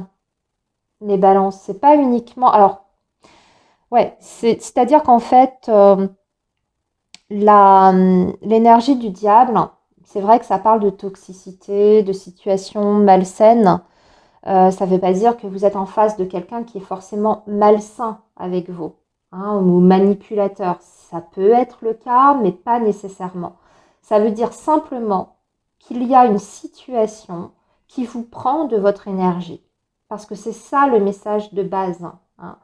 Les balances, c'est pas uniquement... Alors, ouais, c'est-à-dire qu'en fait, l'énergie du diable, c'est vrai que ça parle de toxicité, de situation malsaine. Ça ne veut pas dire que vous êtes en face de quelqu'un qui est forcément malsain avec vous, hein, ou manipulateur. Ça peut être le cas, mais pas nécessairement. Ça veut dire simplement qu'il y a une situation qui vous prend de votre énergie. Parce que c'est ça le message de base, hein,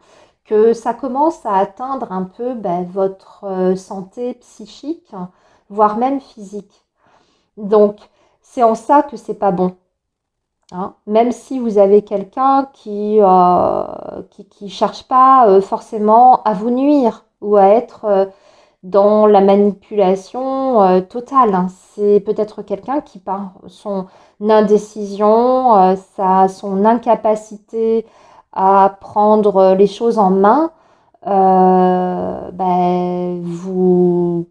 que ça commence à atteindre un peu votre santé psychique, voire même physique. Donc, c'est en ça que c'est pas bon. Hein. Même si vous avez quelqu'un qui cherche pas forcément à vous nuire ou à être dans la manipulation totale, hein. C'est peut-être quelqu'un qui, par son indécision, son incapacité à prendre les choses en main, vous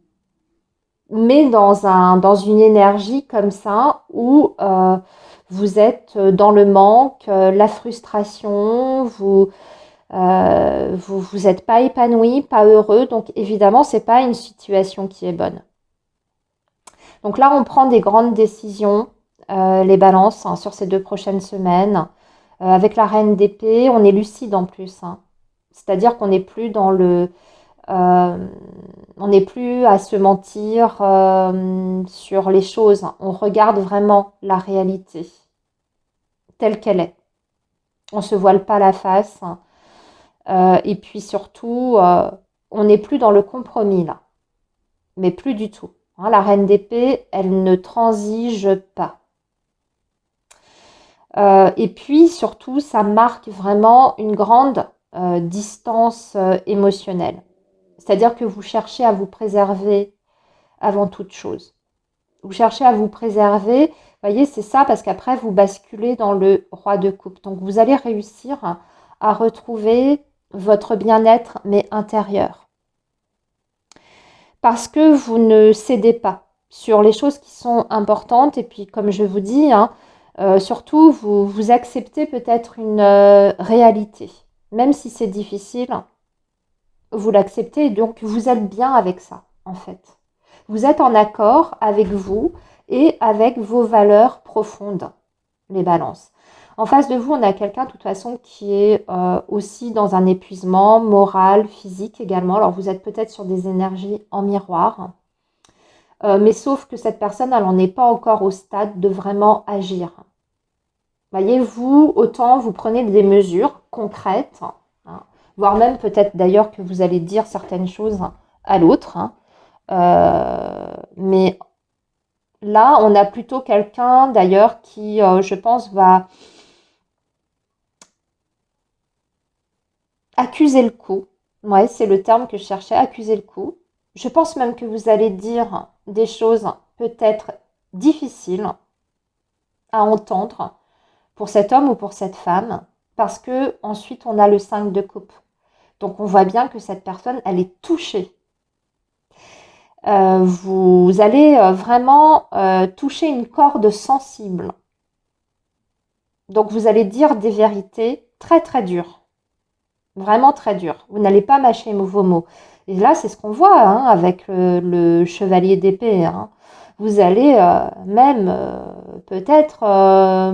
met dans une énergie comme ça où vous êtes dans le manque, la frustration, vous êtes pas épanoui, pas heureux. Donc évidemment, c'est pas une situation qui est bonne. Donc là, on prend des grandes décisions, les balances, hein, sur ces 2 prochaines semaines. Avec la reine d'épée, on est lucide en plus, hein. C'est-à-dire qu'on n'est plus dans on n'est plus à se mentir sur les choses. On regarde vraiment la réalité telle qu'elle est. On ne se voile pas la face. Et puis surtout, on n'est plus dans le compromis là. Mais plus du tout. Hein, la reine d'épée, elle ne transige pas. Et puis surtout, ça marque vraiment une grande distance émotionnelle. C'est-à-dire que vous cherchez à vous préserver avant toute chose. Vous cherchez à vous préserver. Vous voyez, c'est ça, parce qu'après, vous basculez dans le roi de coupe. Donc, vous allez réussir à retrouver votre bien-être, mais intérieur. Parce que vous ne cédez pas sur les choses qui sont importantes. Et puis, comme je vous dis, hein, surtout, vous acceptez peut-être une réalité. Même si c'est difficile, vous l'acceptez et donc vous êtes bien avec ça, en fait. Vous êtes en accord avec vous et avec vos valeurs profondes, les balances. En face de vous, on a quelqu'un, de toute façon, qui est aussi dans un épuisement moral, physique également. Alors, vous êtes peut-être sur des énergies en miroir. Mais sauf que cette personne, elle n'en est pas encore au stade de vraiment agir. Voyez, vous, autant vous prenez des mesures concrètes, hein, voire même peut-être d'ailleurs que vous allez dire certaines choses à l'autre, hein. Mais là, on a plutôt quelqu'un d'ailleurs qui, je pense, va accuser le coup. Ouais, c'est le terme que je cherchais, accuser le coup. Je pense même que vous allez dire des choses peut-être difficiles à entendre pour cet homme ou pour cette femme, parce que ensuite on a le 5 de coupe. Donc on voit bien que cette personne, elle est touchée. Vous allez vraiment toucher une corde sensible. Donc vous allez dire des vérités très très dures. Vraiment très dures. Vous n'allez pas mâcher vos mots. Et là, c'est ce qu'on voit, hein, avec le chevalier d'épée, hein. Vous allez même peut-être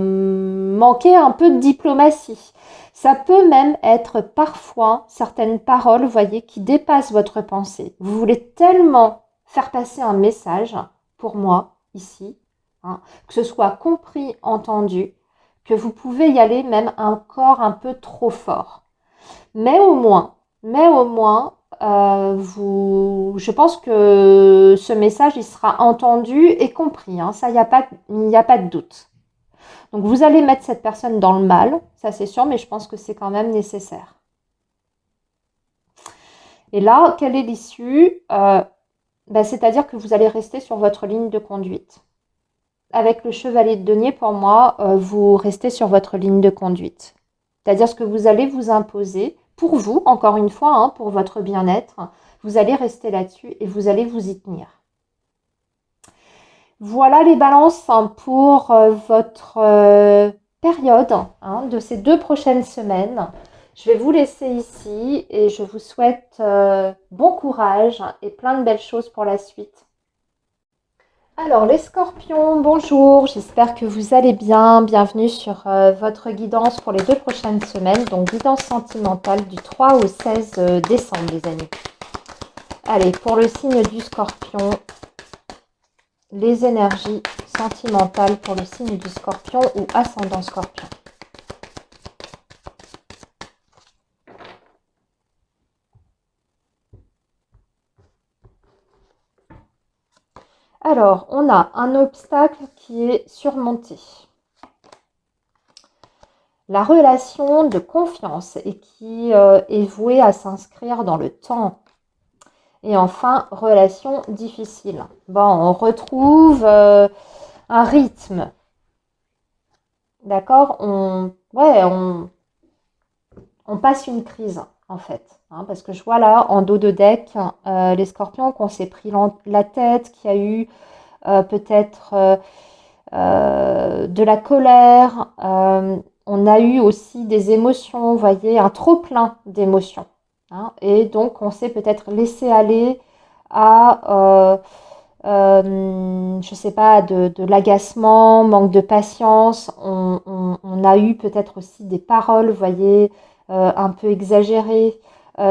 manquer un peu de diplomatie. Ça peut même être parfois certaines paroles, vous voyez, qui dépassent votre pensée. Vous voulez tellement faire passer un message, pour moi, ici, hein, que ce soit compris, entendu, que vous pouvez y aller même encore un peu trop fort. Mais au moins, je pense que ce message, il sera entendu et compris, hein. Ça, il n'y a pas de doute. Donc, vous allez mettre cette personne dans le mal, ça c'est sûr, mais je pense que c'est quand même nécessaire. Et là, quelle est l'issue? C'est-à-dire que vous allez rester sur votre ligne de conduite. Avec le chevalier de denier, pour moi, vous restez sur votre ligne de conduite. C'est-à-dire ce que vous allez vous imposer, pour vous, encore une fois, hein, pour votre bien-être, vous allez rester là-dessus et vous allez vous y tenir. Voilà les balances pour votre période, hein, de ces 2 prochaines semaines. Je vais vous laisser ici et je vous souhaite bon courage et plein de belles choses pour la suite. Alors les scorpions, bonjour, j'espère que vous allez bien. Bienvenue sur votre guidance pour les 2 prochaines semaines, donc guidance sentimentale du 3 au 16 décembre les amis. Allez, pour le signe du scorpion, les énergies sentimentales pour le signe du scorpion ou ascendant scorpion. Alors, on a un obstacle qui est surmonté. La relation de confiance et qui est vouée à s'inscrire dans le temps. Et enfin, relation difficile. Bon, on retrouve un rythme. D'accord, on passe une crise, en fait. Hein, parce que je vois là, en dos de deck, les scorpions qu'on s'est pris la tête, qu'il y a eu peut-être de la colère. On a eu aussi des émotions, vous voyez, un trop-plein d'émotions. Hein, et donc, on s'est peut-être laissé aller à, je sais pas, de l'agacement, manque de patience. On a eu peut-être aussi des paroles, vous voyez, un peu exagérées.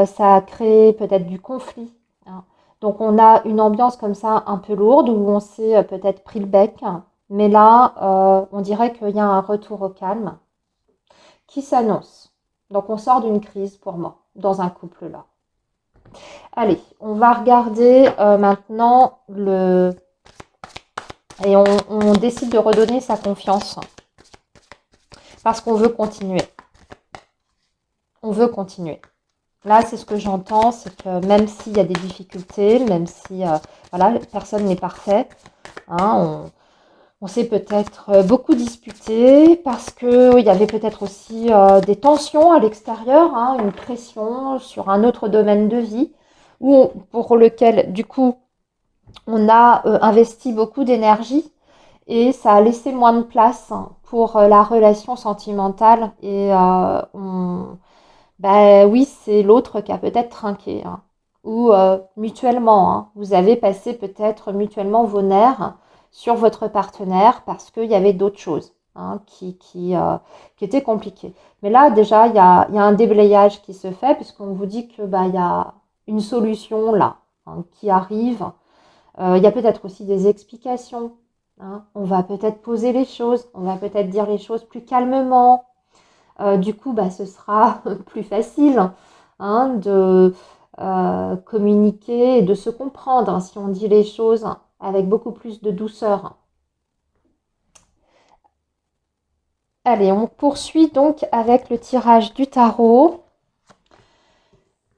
Ça a créé peut-être du conflit. Hein. Donc, on a une ambiance comme ça un peu lourde où on s'est peut-être pris le bec. Mais là, on dirait qu'il y a un retour au calme qui s'annonce. Donc, on sort d'une crise pour moi, dans un couple là. Allez, on va regarder maintenant le... Et on décide de redonner sa confiance parce qu'on veut continuer. On veut continuer. Là, c'est ce que j'entends, c'est que même s'il y a des difficultés, même si voilà, personne n'est parfait, hein, on s'est peut-être beaucoup disputé parce qu'il y avait peut-être aussi des tensions à l'extérieur, hein, une pression sur un autre domaine de vie pour lequel, du coup, on a investi beaucoup d'énergie et ça a laissé moins de place pour la relation sentimentale et oui, c'est l'autre qui a peut-être trinqué, hein. Ou mutuellement, hein. Vous avez passé peut-être mutuellement vos nerfs sur votre partenaire parce qu'il y avait d'autres choses, hein, qui étaient compliquées. Mais là, déjà, il y a un déblayage qui se fait puisqu'on vous dit que il y a une solution là, hein, qui arrive. Il y a peut-être aussi des explications. Hein. On va peut-être poser les choses, on va peut-être dire les choses plus calmement. Du coup, ce sera plus facile, hein, de communiquer et de se comprendre, hein, si on dit les choses avec beaucoup plus de douceur. Allez, on poursuit donc avec le tirage du tarot.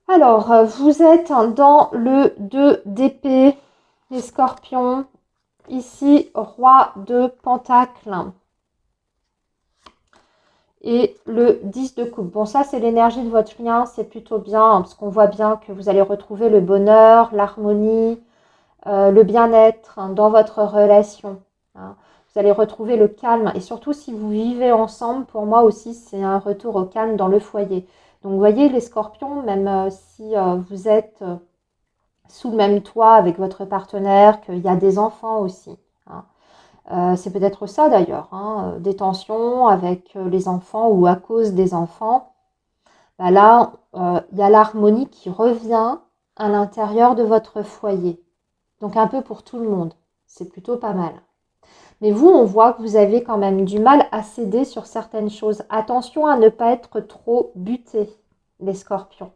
Alors, vous êtes dans le 2 d'épée, les scorpions. Ici, roi de pentacle. Et le 10 de coupe. Bon, ça, c'est l'énergie de votre lien. C'est plutôt bien, hein, parce qu'on voit bien que vous allez retrouver le bonheur, l'harmonie, le bien-être, hein, dans votre relation. Hein. Vous allez retrouver le calme. Et surtout, si vous vivez ensemble, pour moi aussi, c'est un retour au calme dans le foyer. Donc, vous voyez, les scorpions, même si vous êtes sous le même toit avec votre partenaire, qu'il y a des enfants aussi. Hein. C'est peut-être ça d'ailleurs, hein, des tensions avec les enfants ou à cause des enfants. Là, il y a l'harmonie qui revient à l'intérieur de votre foyer. Donc un peu pour tout le monde. C'est plutôt pas mal. Mais vous, on voit que vous avez quand même du mal à céder sur certaines choses. Attention à ne pas être trop buté, les scorpions.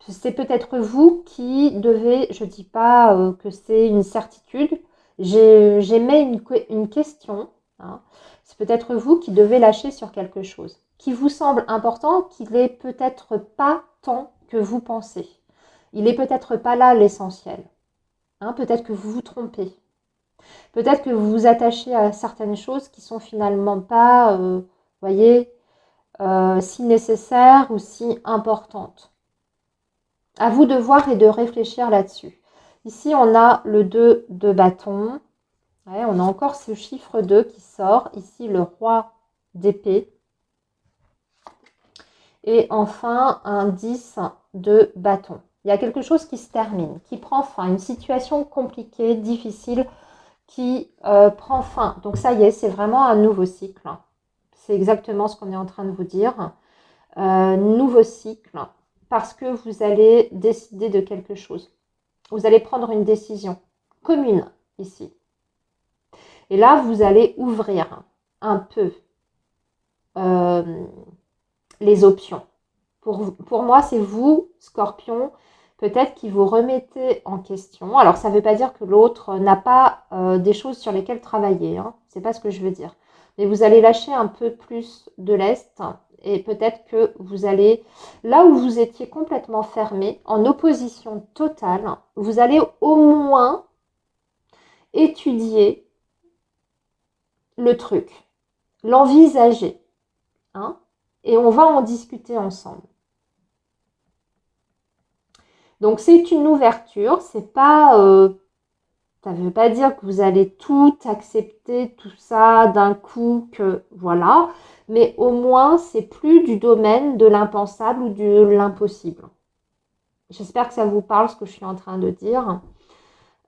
C'est peut-être vous qui devez, je ne dis pas que c'est une certitude, j'émets une question, hein. C'est peut-être vous qui devez lâcher sur quelque chose qui vous semble important, qu'il n'est peut-être pas tant que vous pensez. Il n'est peut-être pas là l'essentiel, hein. Peut-être que vous vous trompez. Peut-être que vous vous attachez à certaines choses qui sont finalement pas, voyez, si nécessaires ou si importantes. À vous de voir et de réfléchir là-dessus. Ici, on a le 2 de bâton. Ouais, on a encore ce chiffre 2 qui sort. Ici, le roi d'épée. Et enfin, un 10 de bâton. Il y a quelque chose qui se termine, qui prend fin. Une situation compliquée, difficile, qui prend fin. Donc ça y est, c'est vraiment un nouveau cycle. C'est exactement ce qu'on est en train de vous dire. Nouveau cycle, parce que vous allez décider de quelque chose. Vous allez prendre une décision commune ici. Et là, vous allez ouvrir un peu les options. Pour moi, c'est vous, Scorpion, peut-être qui vous remettez en question. Alors, ça ne veut pas dire que l'autre n'a pas des choses sur lesquelles travailler. Hein. C'est pas ce que je veux dire. Mais vous allez lâcher un peu plus de lest et peut-être que vous allez, là où vous étiez complètement fermé, en opposition totale, vous allez au moins étudier le truc, l'envisager, hein, et on va en discuter ensemble. Donc c'est une ouverture, c'est pas, ça ne veut pas dire que vous allez tout accepter, tout ça d'un coup, que voilà, mais au moins c'est plus du domaine de l'impensable ou de l'impossible. J'espère que ça vous parle ce que je suis en train de dire.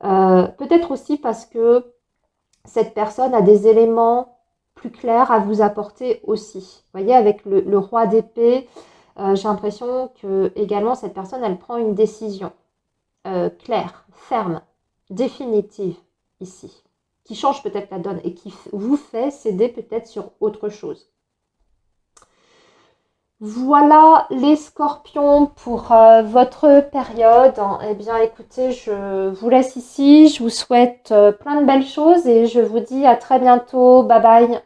Peut-être aussi parce que cette personne a des éléments plus clairs à vous apporter aussi. Vous voyez, avec le roi d'épée, j'ai l'impression que également cette personne, elle prend une décision claire, ferme, définitive ici, qui change peut-être la donne et qui vous fait céder peut-être sur autre chose. Voilà les scorpions pour votre période. Eh bien écoutez, je vous laisse ici. Je vous souhaite plein de belles choses et je vous dis à très bientôt. Bye bye.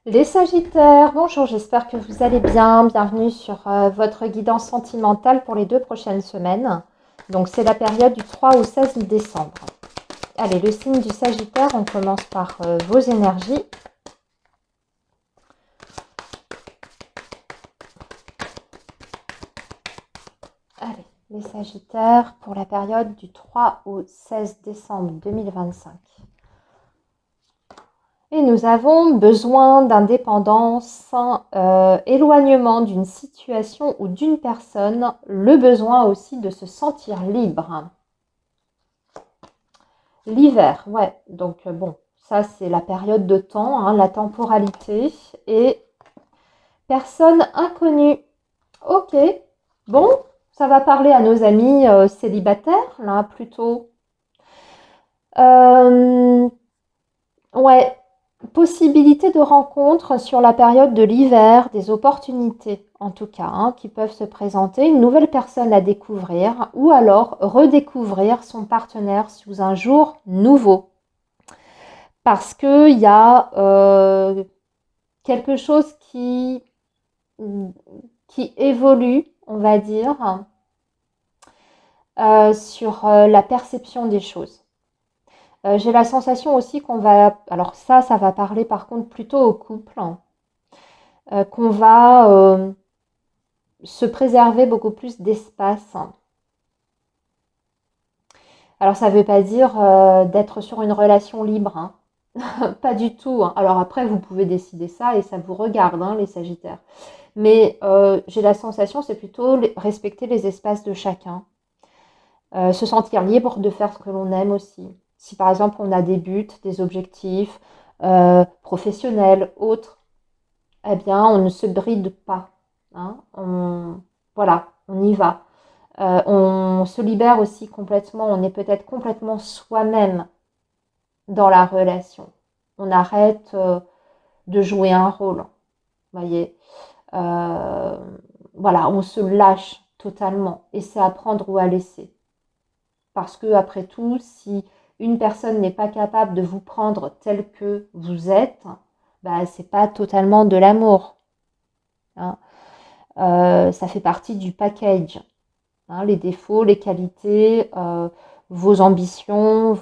Les sagittaires, bonjour, j'espère que vous allez bien. Bienvenue sur votre guidance sentimentale pour les 2 prochaines semaines. Donc c'est la période du 3 au 16 décembre. Allez, le signe du sagittaire, on commence par vos énergies. Allez, les sagittaires pour la période du 3 au 16 décembre 2025. Et nous avons besoin d'indépendance, éloignement d'une situation ou d'une personne, le besoin aussi de se sentir libre. L'hiver, ouais, donc bon, ça c'est la période de temps, hein, la temporalité, et personne inconnue. Ok, bon, ça va parler à nos amis célibataires, là, plutôt. Ouais, possibilité de rencontre sur la période de l'hiver, des opportunités en tout cas, hein, qui peuvent se présenter, une nouvelle personne à découvrir ou alors redécouvrir son partenaire sous un jour nouveau. Parce qu'il y a quelque chose qui évolue, on va dire, sur la perception des choses. J'ai la sensation aussi qu'on va, alors ça va parler par contre plutôt au couple, hein, qu'on va se préserver beaucoup plus d'espace. Alors ça ne veut pas dire d'être sur une relation libre, hein. Pas du tout, hein. Alors après, vous pouvez décider ça et ça vous regarde, hein, les sagittaires. Mais j'ai la sensation, c'est plutôt respecter les espaces de chacun. Se sentir libre de faire ce que l'on aime aussi. Si par exemple on a des buts, des objectifs professionnels, autres, eh bien on ne se bride pas, hein. Voilà, on y va. On se libère aussi complètement, on est peut-être complètement soi-même dans la relation. On arrête de jouer un rôle, vous voyez. Voilà, on se lâche totalement. Et c'est à prendre ou à laisser. Parce que, après tout, si une personne n'est pas capable de vous prendre tel que vous êtes, bah, c'est pas totalement de l'amour, hein. Ça fait partie du package, hein, les défauts, les qualités, vos ambitions,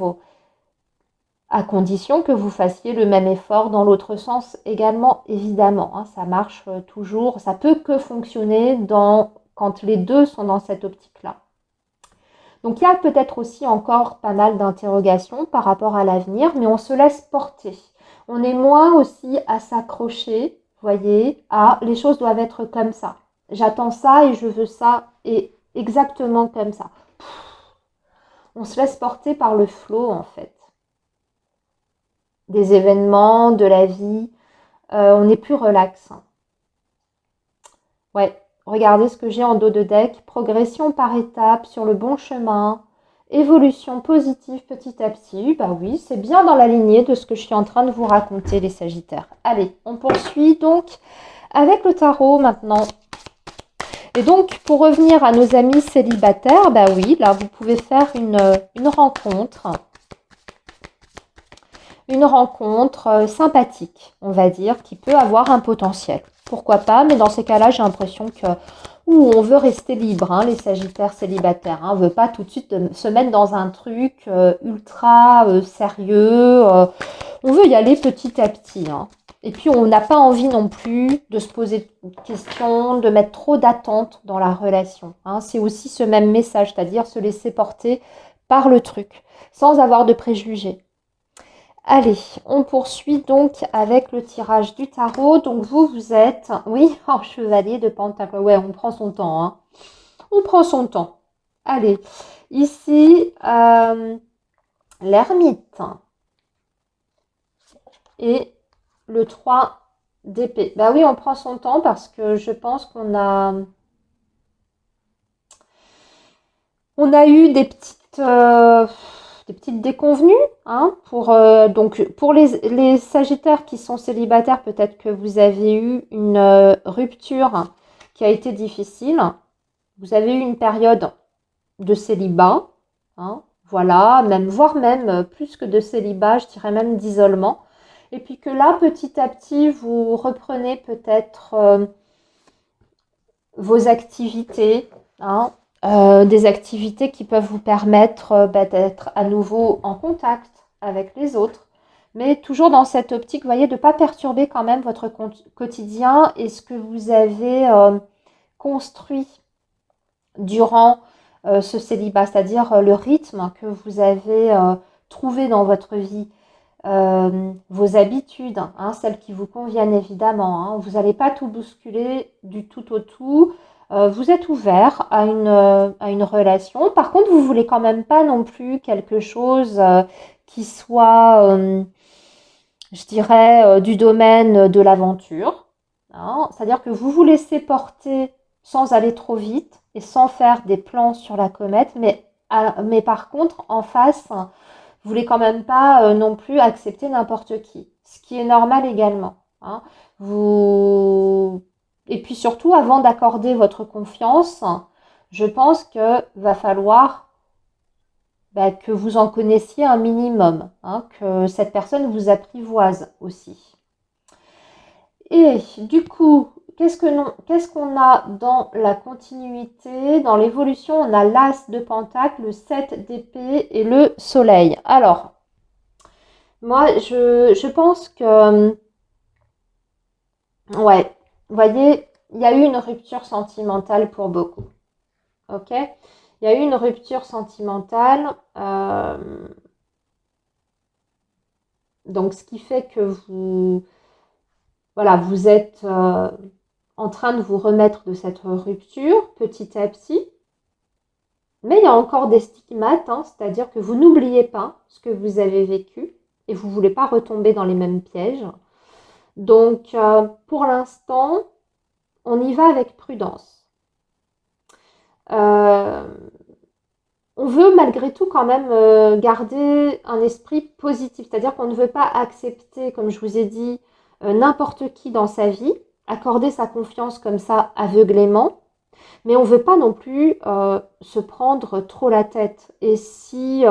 à condition que vous fassiez le même effort dans l'autre sens également, évidemment, hein. Ça marche toujours, ça peut que fonctionner quand les deux sont dans cette optique-là. Donc il y a peut-être aussi encore pas mal d'interrogations par rapport à l'avenir, mais on se laisse porter. On est moins aussi à s'accrocher, voyez, à les choses doivent être comme ça. J'attends ça et je veux ça et exactement comme ça. On se laisse porter par le flot en fait. Des événements, de la vie, on est plus relax. Ouais, regardez ce que j'ai en dos de deck. Progression par étapes sur le bon chemin. Évolution positive petit à petit. Bah oui, c'est bien dans la lignée de ce que je suis en train de vous raconter, les Sagittaires. Allez, on poursuit donc avec le tarot maintenant. Et donc, pour revenir à nos amis célibataires, bah oui, là, vous pouvez faire une rencontre. Une rencontre sympathique, on va dire, qui peut avoir un potentiel. Pourquoi pas, mais dans ces cas-là, j'ai l'impression que on veut rester libre, hein, les Sagittaires célibataires. Hein, on ne veut pas tout de suite se mettre dans un truc ultra sérieux. On veut y aller petit à petit. Hein. Et puis, on n'a pas envie non plus de se poser de questions, de mettre trop d'attentes dans la relation. Hein. C'est aussi ce même message, c'est-à-dire se laisser porter par le truc, sans avoir de préjugés. Allez, on poursuit donc avec le tirage du tarot. Donc vous êtes, oui, en chevalier de Pentacle. Ouais, on prend son temps, hein. On prend son temps. Allez, ici, l'ermite et le 3 d'épée. Bah oui, on prend son temps parce que je pense on a eu des petites déconvenues, hein, donc pour les Sagittaires qui sont célibataires, peut-être que vous avez eu une rupture qui a été difficile. Vous avez eu une période de célibat, hein, voilà, voire même plus que de célibat, je dirais même d'isolement. Et puis que là, petit à petit, vous reprenez peut-être vos activités, hein, des activités qui peuvent vous permettre d'être à nouveau en contact avec les autres, mais toujours dans cette optique, vous voyez, de ne pas perturber quand même votre quotidien et ce que vous avez construit durant ce célibat, c'est-à-dire le rythme que vous avez trouvé dans votre vie, vos habitudes, hein, celles qui vous conviennent évidemment. Hein. Vous n'allez pas tout bousculer du tout au tout. Vous êtes ouvert à une relation. Par contre, vous voulez quand même pas non plus quelque chose qui soit, je dirais, du domaine de l'aventure. Hein. C'est-à-dire que vous vous laissez porter sans aller trop vite et sans faire des plans sur la comète, mais par contre, en face, vous voulez quand même pas non plus accepter n'importe qui, ce qui est normal également. Hein. Et puis surtout, avant d'accorder votre confiance, je pense que va falloir que vous en connaissiez un minimum, hein, que cette personne vous apprivoise aussi. Et du coup, qu'est-ce qu'on a dans la continuité, dans l'évolution? On a l'As de Pentacle, le 7 d'épée et le Soleil. Alors, moi, je pense que, ouais, vous voyez, il y a eu une rupture sentimentale pour beaucoup. Ok? Il y a eu une rupture sentimentale. Donc, ce qui fait que voilà, vous êtes en train de vous remettre de cette rupture petit à petit. Mais il y a encore des stigmates, hein, c'est-à-dire que vous n'oubliez pas ce que vous avez vécu et vous ne voulez pas retomber dans les mêmes pièges. Donc, pour l'instant, on y va avec prudence. On veut malgré tout quand même garder un esprit positif, c'est-à-dire qu'on ne veut pas accepter, comme je vous ai dit, n'importe qui dans sa vie, accorder sa confiance comme ça aveuglément. Mais on ne veut pas non plus se prendre trop la tête. Et si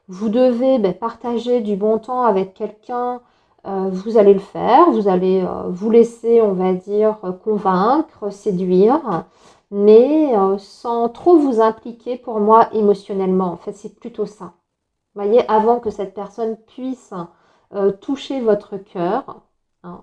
vous devez partager du bon temps avec quelqu'un, vous allez le faire, vous allez vous laisser, on va dire, convaincre, séduire, mais sans trop vous impliquer pour moi émotionnellement. En fait, c'est plutôt ça. Vous voyez, avant que cette personne puisse toucher votre cœur, hein,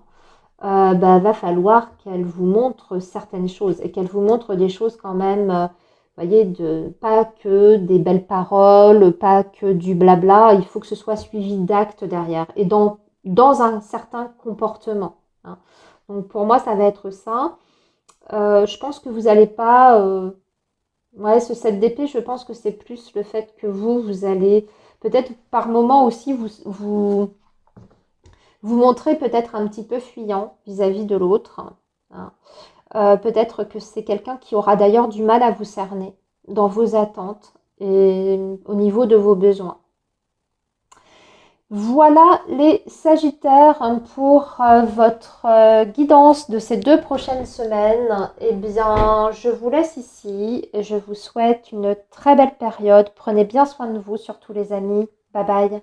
va falloir qu'elle vous montre certaines choses et qu'elle vous montre des choses quand même, voyez, pas que des belles paroles, pas que du blabla, il faut que ce soit suivi d'actes derrière et dans un certain comportement, hein. Donc pour moi, ça va être ça. Je pense que vous n'allez pas... ouais, ce 7 d'épée, je pense que c'est plus le fait que vous allez peut-être par moment aussi vous montrez peut-être un petit peu fuyant vis-à-vis de l'autre, hein. Peut-être que c'est quelqu'un qui aura d'ailleurs du mal à vous cerner dans vos attentes et au niveau de vos besoins. Voilà les Sagittaires pour votre guidance de ces 2 prochaines semaines. Eh bien, je vous laisse ici et je vous souhaite une très belle période. Prenez bien soin de vous, surtout les amis. Bye bye.